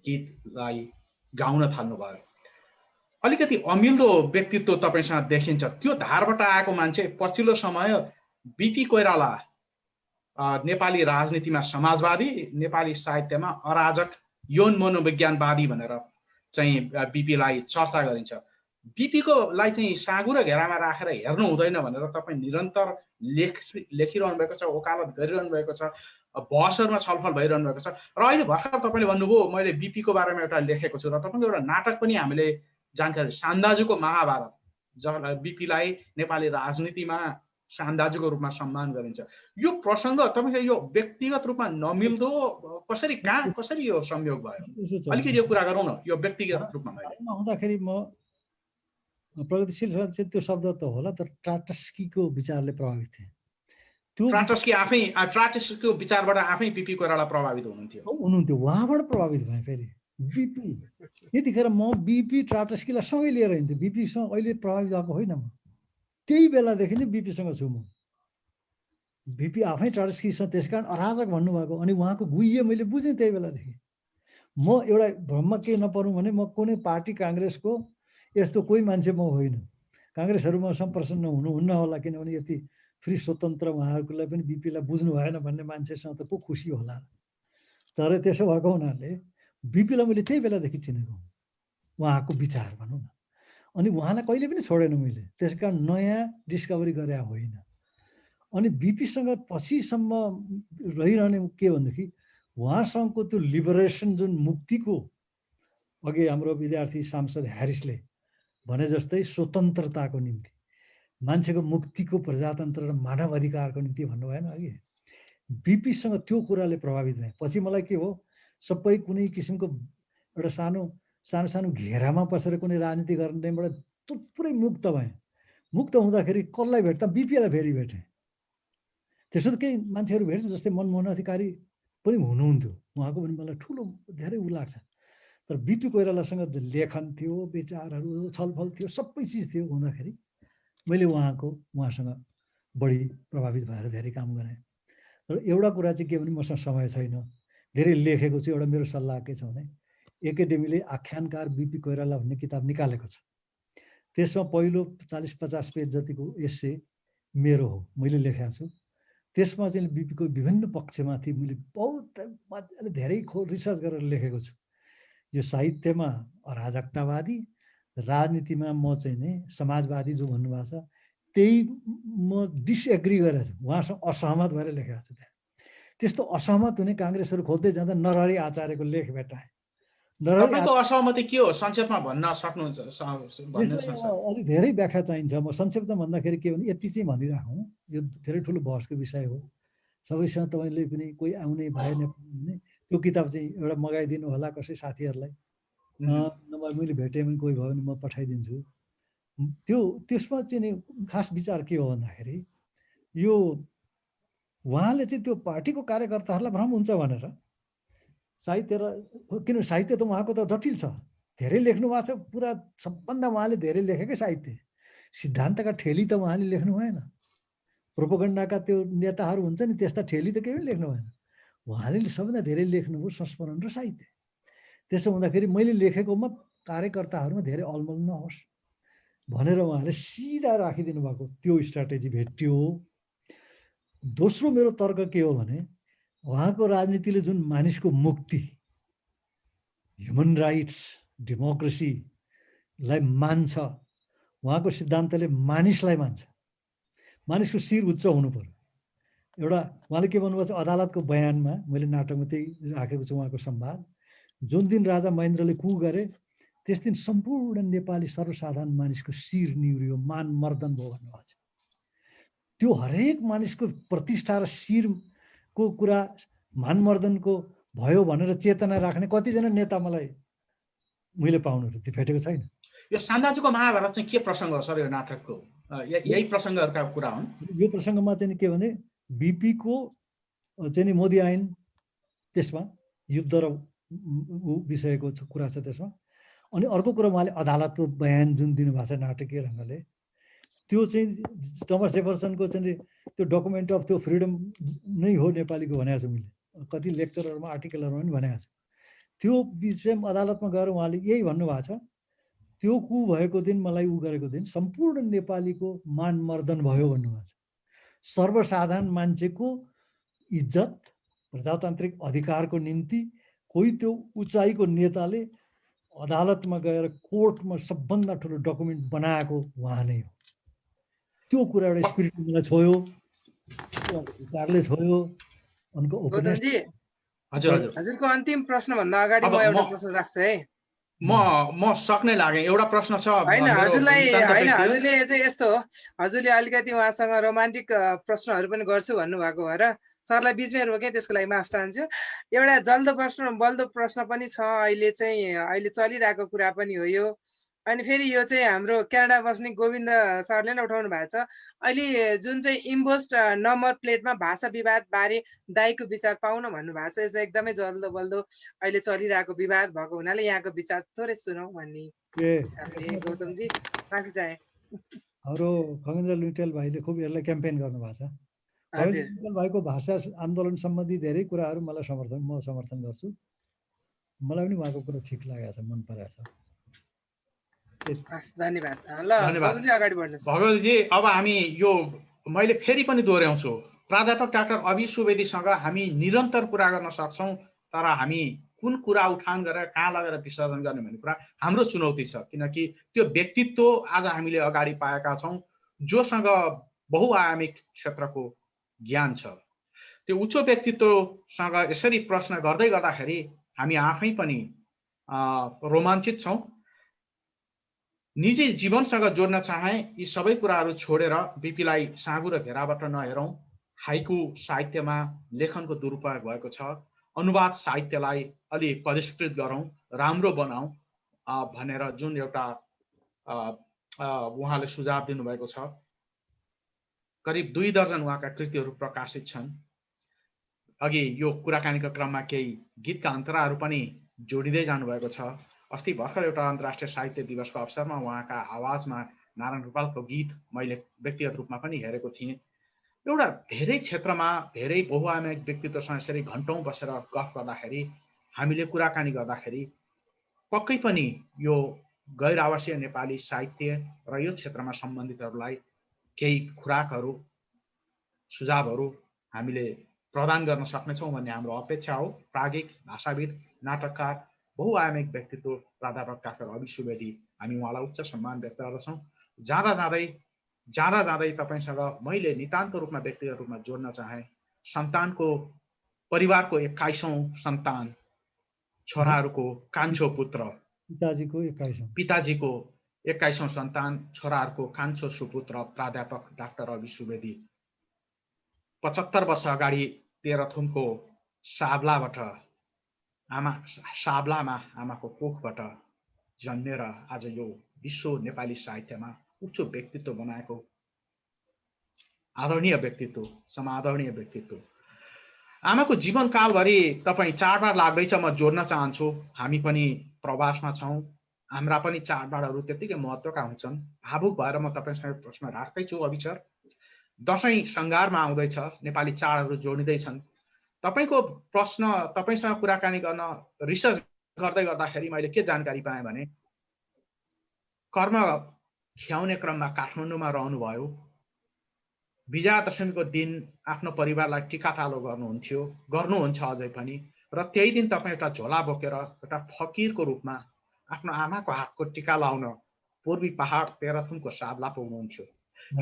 गीतलाई गाउन थाल्नुभयो। अलिकति अमिल्दो व्यक्तित्व तपाईँसँग देखिन्छ। त्यो धारबाट आएको मान्छे पछिल्लो समय बिपी कोइराला नेपाली राजनीतिमा समाजवादी, नेपाली साहित्यमा अराजक यौन मनोविज्ञानवादी भनेर चाहिँ बिपीलाई चर्चा गरिन्छ। बिपीको लाई चाहिँ साँगु र घेरामा राखेर हेर्नु हुँदैन भनेर तपाईँ निरन्तर लेखिरहनु भएको छ, वकालत गरिरहनु भएको छ, बहसहरूमा छलफल भइरहनु भएको छ। र अहिले भर्खर तपाईँले भन्नुभयो मैले बिपीको बारेमा एउटा लेखेको छु र तपाईँको एउटा नाटक पनि हामीले जानकारी, सान्दाजुको महाभारत, जसलाई बिपीलाई नेपाली राजनीतिमा सान्दाजुको रूपमा सम्मान गरिन्छ। यो प्रसङ्ग तपाईँको यो व्यक्तिगत रूपमा नमिल्दो कसरी यो संयोग भयो? अलिकति यो कुरा गरौँ न, यो व्यक्तिगत रूपमा। हुँदाखेरि म प्रगतिशील त्यो शब्द त होला, तर ट्राटस्कीको विचारले प्रभावित थिएँ। त्यो ट्राटस्कीको विचारबाट आफै बिपी कोइराला प्रभावित हुनुहुन्थ्यो। उहाँबाट प्रभावित भएँ। फेरि बिपी यतिखेर म बिपी ट्राटस्कीलाई सँगै लिएर हिँड्थेँ। बिपीसँग अहिले प्रभावित भएको होइन म। त्यही बेलादेखि नै बिपीसँग छु म। बिपी आफै ट्राटस्कीसँग त्यस कारण अराजक भन्नुभएको, अनि उहाँको गुह्य मैले बुझेँ त्यही बेलादेखि। म एउटा भ्रममा के नपरौँ भने म कुनै पार्टी काङ्ग्रेसको यस्तो कोही मान्छे म होइन। काङ्ग्रेसहरूमा सम्प्रसन्न हुनुहुन्न होला, किनभने यति फ्री स्वतन्त्र उहाँहरूलाई पनि बिपीलाई बुझ्नु भएन भन्ने मान्छेसँग त पो खुसी होला। तर त्यसो भएको हुनाले बिपीलाई मैले त्यही बेलादेखि चिनेको, उहाँको विचार भनौँ न। अनि उहाँलाई कहिले पनि छोडेन मैले, त्यस कारण नयाँ डिस्कभरी गरे होइन। अनि बिपीसँग पछिसम्म रहिरहने के भनेदेखि उहाँसँगको त्यो लिबरेसन, जुन मुक्तिको, अघि हाम्रो विद्यार्थी सांसद ह्यारिसले भने जस्तै स्वतन्त्रताको निम्ति, मान्छेको मुक्तिको, प्रजातन्त्र र मानव अधिकारको निम्ति भन्नु भएन अघि, बिपीसँग त्यो कुराले प्रभावित भए। पछि मलाई के हो, सबै कुनै किसिमको एउटा सानो घेरामा बसेर कुनै राजनीति गर्नेबाट पुरै मुक्त भएँ। मुक्त हुँदाखेरि कसलाई भेट्दा बिपीलाई फेरि भेटेँ। त्यसो त केही मान्छेहरू भेट्छु, जस्तै मनमोहन अधिकारी पनि हुनुहुन्थ्यो, उहाँको पनि मलाई ठुलो धेरै उ लाग्छ। तर बिपी कोइरालासँग लेखन थियो, विचारहरू, छलफल थियो, सबै चिज थियो हुँदाखेरि मैले उहाँसँग बढी प्रभावित भएर धेरै काम गरेँ। तर एउटा कुरा चाहिँ के भने मसँग समय छैन, धेरै लेखेको छु। एउटा मेरो सल्लाह के छ भने एकाडेमीले आख्यानकार बिपी कोइराला भन्ने किताब निकालेको छ। त्यसमा पहिलो 40-50 पेज जतिको एस्से मेरो हो, मैले लेखेको छु। त्यसमा चाहिँ बिपीको विभिन्न पक्षमाथि मैले बहुत धेरै रिसर्च गरेर लेखेको छु। यो साहित्यमा अराजकतावादी, राजनीतिमा म चाहिँ नि समाजवादी जो भन्नुभएको छ त्यही म डिसएग्री गरेर छु, उहाँसँग असहमत भएर लेखेको छु। त्यहाँ त्यस्तो असहमत हुने काङ्ग्रेसहरू खोज्दै जाँदा नरहरि आचार्यको लेख भेटाएँ। तपाईँको असहमति के हो संक्षेपमा भन्न सक्नुहुन्छ? अलिक धेरै व्याख्या चाहिन्छ। म संक्षेपमा भन्दाखेरि के भने यति चाहिँ भनिराखौँ, यो धेरै ठुलो बहसको विषय हो। सबैसँग तपाईँले पनि कोही आउने भए भने त्यो किताब चाहिँ एउटा मगाइदिनु होला कसै साथीहरूलाई, नभए मैले भेटेँ भने कोही भयो भने म पठाइदिन्छु। त्यसमा चाहिँ नि खास विचार के हो भन्दाखेरि यो उहाँले चाहिँ त्यो पार्टीको कार्यकर्ताहरूलाई भ्रम हुन्छ भनेर साहित्य र किनभने साहित्य त उहाँको त जटिल छ, धेरै लेख्नु भएको छ। पुरा सबभन्दा उहाँले धेरै लेखेकै साहित्य, सिद्धान्तका ठेली त उहाँले लेख्नु भएन। प्रोपोगन्डाका त्यो नेताहरू हुन्छ नि त्यस्ता ठेली त केही लेख्नु भएन। उहाँले सबभन्दा धेरै लेख्नुभयो संस्मरण र साहित्य। त्यसो हुँदाखेरि मैले लेखेकोमा कार्यकर्ताहरूमा धेरै अलमल नहोस् भनेर उहाँले सिधा राखिदिनु भएको त्यो स्ट्राटेजी भेट्यो। दोस्रो मेरो तर्क के हो भने उहाँको राजनीतिले जुन मानिसको मुक्ति, ह्युमन राइट्स, डेमोक्रेसीलाई मान्छ, उहाँको सिद्धान्तले मानिसलाई मान्छ। मानिसको शिर उच्च हुनु पर्यो। एउटा उहाँले के भन्नुभएको छ अदालतको बयानमा, मैले नाटकमा त्यही राखेको छु उहाँको संवाद, जुन दिन राजा महेन्द्रले कु गरे त्यस दिन सम्पूर्ण नेपाली सर्वसाधारण मानिसको शिर निहुरियो, मान मर्दन भयो भन्नुभएको छ। त्यो हरेक मानिसको प्रतिष्ठा र शिरको कुरा मान मर्दनको भयो भनेर चेतना राख्ने कतिजना नेता मैले पाउनु भेटेको छैन। यो सान्दाजुको महाभारत चाहिँ के प्रसङ्ग हो सर? यो नाटकको यही प्रसङ्गहरूका कुरा हुन्। यो प्रसङ्गमा चाहिँ के भने बिपीको चाहिँ नि मोदी ऐन, त्यसमा युद्ध र विषयको कुरा छ त्यसमा। अनि अर्को कुरा उहाँले अदालतको बयान जुन दिनुभएको छ नाटकीय ढङ्गले, त्यो चाहिँ थोमस जेफरसनको चाहिँ त्यो डकुमेन्ट अफ त्यो फ्रिडम नै हो नेपालीको भनेको छु मैले, कति लेक्चरहरूमा आर्टिकलहरूमा पनि भनेको छु। त्यो विषयमा अदालतमा गएर उहाँले यही भन्नुभएको छ, त्यो कु भएको दिन, मलाई उ गरेको दिन सम्पूर्ण नेपालीको मान मर्दन भयो भन्नुभएको छ। सर्वसाधारण मान्छेको इज्जत, प्रजातान्त्रिक अधिकारको निम्ति कोही त्यो उचाइको नेताले अदालतमा गएर कोर्टमा सबभन्दा ठुलो डकुमेन्ट बनाएको उहाँ नै हो। त्यो कुरा एउटा स्पिरिटले मलाई छोयो, विचारले छोयो। गौतमजी, हजुरको अन्तिम प्रश्नभन्दा अगाडि म एउटा प्रश्न राख्छु है। म सक्ने लागे एउटा प्रश्न छ होइन हजुरले चाहिँ यस्तो हो, हजुरले अलिकति उहाँसँग रोमान्टिक प्रश्नहरू पनि गर्छु भन्नुभएको भएर सरलाई बिचमै रोकेँ, त्यसको लागि माफ चाहन्छु। एउटा बल्दो प्रश्न पनि छ, अहिले चलिरहेको कुरा पनि हो यो। अनि फेरि यो चाहिँ हाम्रो क्यानाडा बस्ने गोविन्द सरले नै उठाउनु भएको छ। अहिले जुन चाहिँ इम्पोस्ट नम्बर प्लेटमा भाषा विवाद बारे दाइको विचार पाउन भन्नुभएको छ। यो चाहिँ एकदमै जल्दो बल्दो अहिले चलिरहेको विवाद भएको हुनाले यहाँको विचार थोरै सुनौँ भन्ने हिसाबले गौतमजी माफी चाहे। हाम्रो खगेन्द्र लुइटेल भाइले खुब यसलाई क्याम्पेन गर्नुभएको छ। खगेन्द्र लुइटेल भाइको भाषा आन्दोलन सम्बन्धी धेरै कुराहरू म समर्थन गर्छु। मलाई पनि उहाँको कुरा ठिक लागेको छ, मन परेको छ। धन्यवाद। ल गौतमजी अगाडि बढ्नुहोस्। भगवतीजी, अब हामी यो मैले फेरि पनि दोहोऱ्याउँछु, प्राध्यापक डाक्टर अभि सुवेदीसँग हामी निरन्तर कुरा गर्न सक्छौँ, तर हामी कुन कुरा उठान गरेर कहाँ लगेर विसर्जन गर्ने भन्ने कुरा हाम्रो चुनौती छ। किनकि त्यो व्यक्तित्व आज हामीले अगाडि पाएका छौँ जोसँग बहुआयामिक क्षेत्रको ज्ञान छ। त्यो उच्च व्यक्तित्वसँग यसरी प्रश्न गर्दै गर्दाखेरि हामी आफै पनि रोमाञ्चित छौँ। निजी जीवनसँग जोड्न चाहे यी सबै कुराहरू छोडेर बिपीलाई साँगु र घेराबाट नहेरौँ। हाइकु साहित्यमा लेखनको दुरुपयोग भएको छ, अनुवाद साहित्यलाई अलि परिष्कृत गरौँ, राम्रो बनाऊ भनेर जुन एउटा उहाँले सुझाव दिनुभएको छ। करिब 2 दर्जन उहाँका कृतिहरू प्रकाशित छन्। अघि यो कुराकानीको क्रममा केही गीतका अन्तराहरू पनि जोडिँदै जानुभएको छ। अस्ति भर्खर एउटा अन्तर्राष्ट्रिय साहित्य दिवसको अवसरमा उहाँका आवाजमा नारायण गोपालको गीत मैले व्यक्तिगत रूपमा पनि हेरेको थिएँ। एउटा धेरै क्षेत्रमा धेरै बहुआयामिक व्यक्तित्वसँग यसरी घन्टौँ बसेर गफ गर्दाखेरि, हामीले कुराकानी गर्दाखेरि पक्कै पनि यो गैर आवासीय नेपाली साहित्य र यो क्षेत्रमा सम्बन्धितहरूलाई केही खुराकहरू, सुझावहरू हामीले प्रदान गर्न सक्नेछौँ भन्ने हाम्रो अपेक्षा हो। प्राज्ञिक, भाषाविद, नाटककार बहुआयामिक व्यक्तित्व प्राध्यापक डाक्टर अभि सुवेदी, हामी उहाँलाई उच्च सम्मान व्यक्त गर्दछौँ। जाँदा जाँदै तपाईँसँग मैले नितान्त रूपमा व्यक्तिगत रूपमा जोड्न चाहे, परिवारको 21औं सन्तान, छोराहरूको कान्छो पुत्र, पिताजीको 21औं सन्तान, छोराहरूको कान्छो सुपुत्र प्राध्यापक डाक्टर अभि सुवेदी 75 वर्ष अगाडि तेह्रथुमको साब्लामा आमाको कोखबाट जन्मेर आज यो विश्व नेपाली साहित्यमा उच्च व्यक्तित्व बनाएको आदरणीय व्यक्तित्व, समादरणीय व्यक्तित्व। आमाको जीवनकालभरि तपाईँ चाडबाड लाग्दैछ, म जोड्न चाहन्छु। हामी पनि प्रवासमा छौँ, हाम्रा पनि चाडबाडहरू त्यत्तिकै महत्त्वका हुन्छन्। भावुक भएर म तपाईँसँग प्रश्न राख्दैछु अभि सर। दसैँ सङ्घारमा आउँदैछ, नेपाली चाडहरू जोडिँदैछन्। तपाईँको प्रश्न, तपाईँसँग कुराकानी गर्न रिसर्च गर्दै गर्दाखेरि मैले के जानकारी पाएँ भने कर्म ख्याउने क्रममा काठमाडौँमा रहनुभयो। विजयादशमीको दिन आफ्नो परिवारलाई टिकाटालो गर्नुहुन्छ अझै पनि, र त्यही दिन तपाईँ एउटा झोला बोकेर एउटा फकिरको रूपमा आफ्नो आमाको हातको टिका लाउन पूर्वी पहाड तेह्रथुमको साब्ला पुग्नुहुन्थ्यो।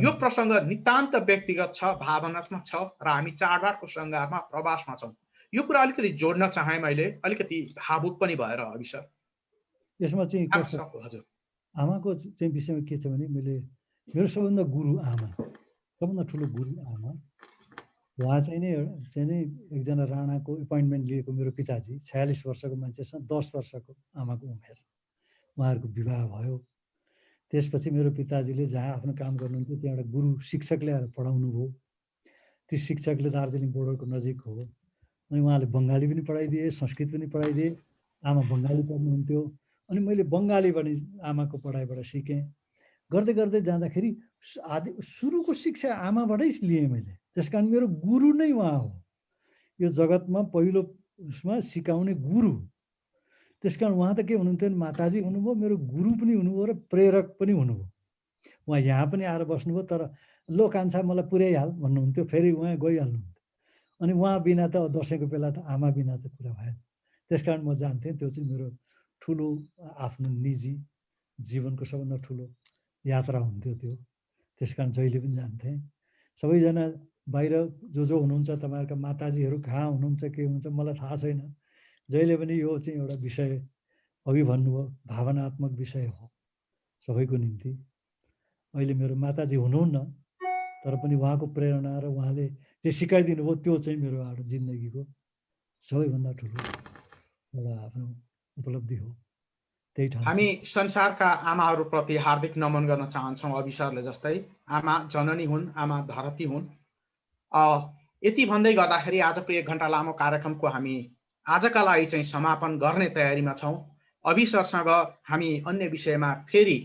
यो प्रसङ्ग नितान्त व्यक्तिगत छ, भावनात्मक छ, र हामी चाडबाडको सङ्घारमा प्रवासमा छौँ। यो कुरा अलिकति जोड्न चाहे मैले, अलिकति भावुक पनि भएर अभि सर। यसमा चाहिँ हजुर, आमाको चाहिँ विषयमा के छ भने मेरो सबभन्दा गुरु आमा, सबभन्दा ठुलो गुरु आमा। उहाँ चाहिँ नि एकजना राणाको एपोइन्टमेन्ट लिएको मेरो पिताजी 46 वर्षको मान्छेसँग 10 वर्षको आमाको उमेर, उहाँहरूको विवाह भयो। त्यसपछि मेरो पिताजीले जहाँ आफ्नो काम गर्नुहुन्थ्यो त्यहाँ एउटा गुरु शिक्षक ल्याएर पढाउनु भयो। ती शिक्षकले दार्जिलिङ बोर्डरको नजिक हो, अनि उहाँले बङ्गाली पनि पढाइदिए, संस्कृत पनि पढाइदिए। आमा बङ्गाली पढ्नुहुन्थ्यो, अनि मैले बङ्गाली पनि आमाको पढाइबाट सिकेँ। गर्दै गर्दै जाँदाखेरि सुरुको शिक्षा आमाबाटै लिएँ मैले। त्यस कारण मेरो गुरु नै उहाँ हो, यो जगतमा पहिलो उसमा सिकाउने गुरु। त्यस कारण उहाँ त के हुनुहुन्थ्यो भने माताजी हुनुभयो, मेरो गुरु पनि हुनुभयो र प्रेरक पनि हुनुभयो। उहाँ यहाँ पनि आएर बस्नुभयो, तर लो कान्छा मलाई पुर्याइहाल भन्नुहुन्थ्यो, फेरि उहाँ गइहाल्नुहुन्थ्यो। अनि उहाँ बिना त दसैँको बेला त आमा बिना त कुरा भएन। त्यस कारण म जान्थेँ। त्यो चाहिँ मेरो ठुलो आफ्नो निजी जीवनको सबभन्दा ठुलो यात्रा हुन्थ्यो त्यो। त्यस कारण जहिले पनि जान्थेँ। सबैजना बाहिर जो हुनुहुन्छ, तपाईँहरूका माताजीहरू कहाँ हुनुहुन्छ, के हुन्छ मलाई थाहा छैन। जहिले पनि यो चाहिँ एउटा विषय अघि भन्नुभयो, भावनात्मक विषय हो सबैको निम्ति। अहिले मेरो माताजी हुनुहुन्न, तर पनि उहाँको प्रेरणा र उहाँले जे सिकाइदिनु भयो त्यो चाहिँ मेरो जिन्दगीको सबैभन्दा ठुलो एउटा आफ्नो उपलब्धि हो। त्यही ठाउँ हामी संसारका आमाहरूप्रति हार्दिक नमन गर्न चाहन्छौँ। अभि सरले जस्तै आमा जननी हुन्, आमा धरती हुन्। यति भन्दै गर्दाखेरि आजको 1 घण्टा लामो कार्यक्रमको हामी आजका लागि चाहिँ समापन गर्ने तयारीमा छौँ। अभि सरसँग हामी अन्य विषयमा फेरि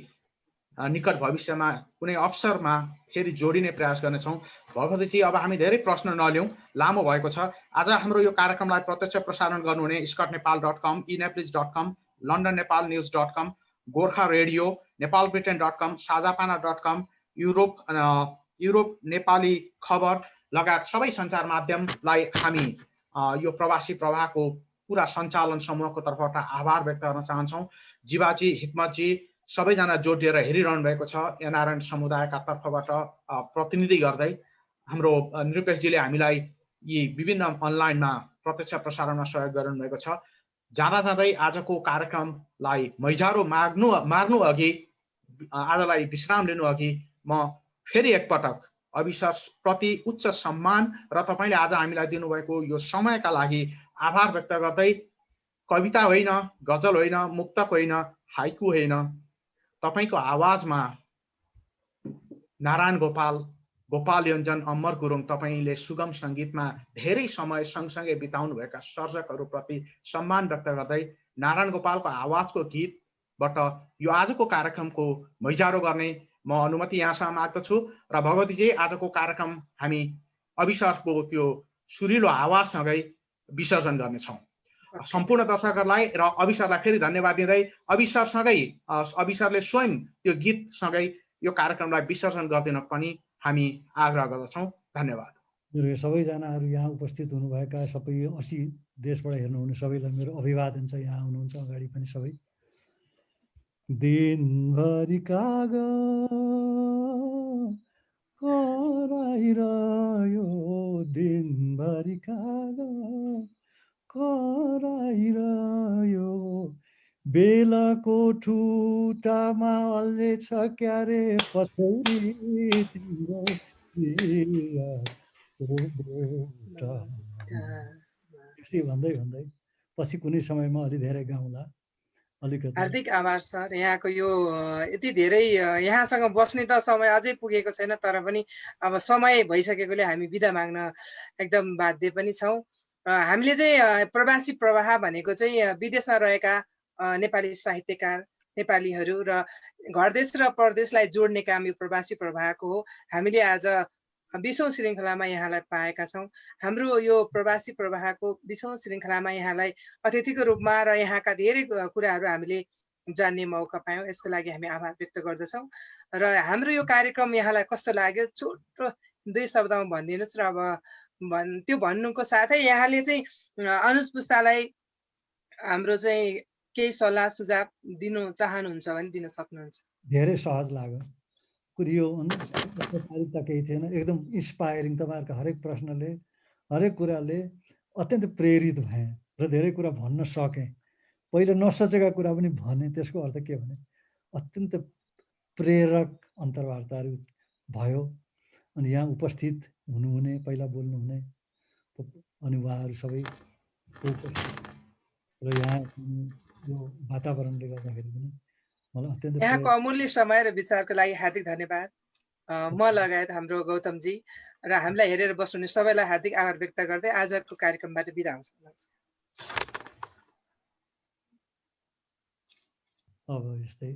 निकट भविष्यमा कुनै अवसरमा फेरि जोडिने प्रयास गर्नेछौँ। भगवतीजी, अब हामी धेरै प्रश्न नलियौँ, लामो भएको छ। आज हाम्रो यो कार्यक्रमलाई प्रत्यक्ष प्रसारण गर्नुहुने scotnepal.com, eneplis.com, londonnepalnews.com, Gorkha radio, नेपालब्रिटेन.com, साझापाना.com, युरोप नेपाली खबर लगायत सबै सञ्चार माध्यमलाई हामी यो प्रवासी प्रवाहको पुरा सञ्चालन समूहको तर्फबाट आभार व्यक्त गर्न चाहन्छौँ। जीवाजी, हिक्मतजी सबैजना जोडिएर हेरिरहनु भएको छ। एनआरएन समुदायका तर्फबाट प्रतिनिधि गर्दै हाम्रो निरुपेशजीले हामीलाई यी विभिन्न अनलाइनमा प्रत्यक्ष प्रसारणमा सहयोग गरिरहनु भएको छ। जाँदै आजको कार्यक्रमलाई मैजारो मार्नु अघि, आजलाई विश्राम लिनु अघि म फेरि एकपटक अभि सरप्रति उच्च सम्मान र तपाईँले आज हामीलाई दिनुभएको यो समयका लागि आभार व्यक्त गर्दै, कविता होइन, गजल होइन, मुक्तक होइन, हाइकु होइन, तपाईँको आवाजमा नारायण गोपाल योन्जन, अमर गुरुङ, तपाईँले सुगम सङ्गीतमा धेरै समय सँगसँगै बिताउनुभएका सर्जकहरूप्रति सम्मान व्यक्त गर्दै नारायण गोपालको आवाजको गीतबाट यो आजको कार्यक्रमको मैजारो गर्ने म अनुमति यहाँसँग माग्दछु। र भगवतीजी, आजको कार्यक्रम हामी अभि सरको त्यो सुरिलो आवाजसँगै विसर्जन गर्नेछौँ। सम्पूर्ण दर्शकहरूलाई र अभि सरलाई फेरि धन्यवाद दिँदै अभि सरले स्वयं त्यो गीतसँगै यो कार्यक्रमलाई विसर्जन गरिदिन पनि हामी आग्रह गर्दछौँ। धन्यवाद। सबैजनाहरू यहाँ उपस्थित हुनुभएका सबै 80 देशबाट हेर्नुहुने सबैलाई मेरो अभिवादन छ। यहाँ हुनुहुन्छ अगाडि पनि सबै। दिनभरि कागज कराइरह्यो, दिनभरि कागज कराइरह्यो, बेलाको ठुटामा अल्झेछ क्यारे पछौरी तिम्रो यस्तै भन्दै भन्दै पछि कुनै समयमा अलि धेरै गाउँला। अलिकति हार्दिक आभार सर। यहाँको यो यति धेरै यहाँसँग बस्ने त समय अझै पुगेको छैन, तर पनि अब समय भइसकेकोले हामी बिदा माग्न एकदम बाध्य पनि छौँ। हामीले चाहिँ प्रवासी प्रवाह भनेको चाहिँ विदेशमा रहेका नेपाली साहित्यकार नेपालीहरू र घरदेश र परदेशलाई जोड्ने काम यो प्रवासी प्रवाहको हो। हामीले आज 20औं श्रृङ्खलामा यहाँलाई पाएका छौँ। हाम्रो यो प्रवासी प्रवाहको 20औं श्रृङ्खलामा यहाँलाई अतिथिको रूपमा र यहाँका धेरै कुराहरू हामीले जान्ने मौका पायौँ। यसको लागि हामी आभार व्यक्त गर्दछौँ। र हाम्रो यो कार्यक्रम यहाँलाई कस्तो लाग्यो, छोटो 2 शब्दमा भनिदिनुहोस्। र अब त्यो भन्नुको साथै यहाँले चाहिँ अनुज पुस्तालाई हाम्रो चाहिँ केही सल्लाह सुझाव दिनु चाहनुहुन्छ भने दिन सक्नुहुन्छ। धेरै सहज लाग्यो। यो औपचारिकता केही थिएन, एकदम इन्स्पायरिङ। तपाईँहरूको हरेक प्रश्नले, हरेक कुराले अत्यन्त प्रेरित भएँ र धेरै कुरा भन्न सकेँ। पहिले नसोचेका कुरा पनि भने। त्यसको अर्थ के भने अत्यन्त प्रेरक अन्तर्वार्ताहरू भयो। अनि यहाँ उपस्थित हुनुहुने, पहिला बोल्नुहुने अनि उहाँहरू सबै र यहाँ यो वातावरणले गर्दाखेरि पनि मलाई अत्यन्त यहाँको अमूल्य समय र विचारको लागि हार्दिक धन्यवाद। म लगायत हाम्रो गौतमजी र हामीलाई हेरेर बस्नुहुने सबैलाई हार्दिक आभार व्यक्त गर्दै आजको कार्यक्रमबाट बिदा हुन्छ। अब यस्तै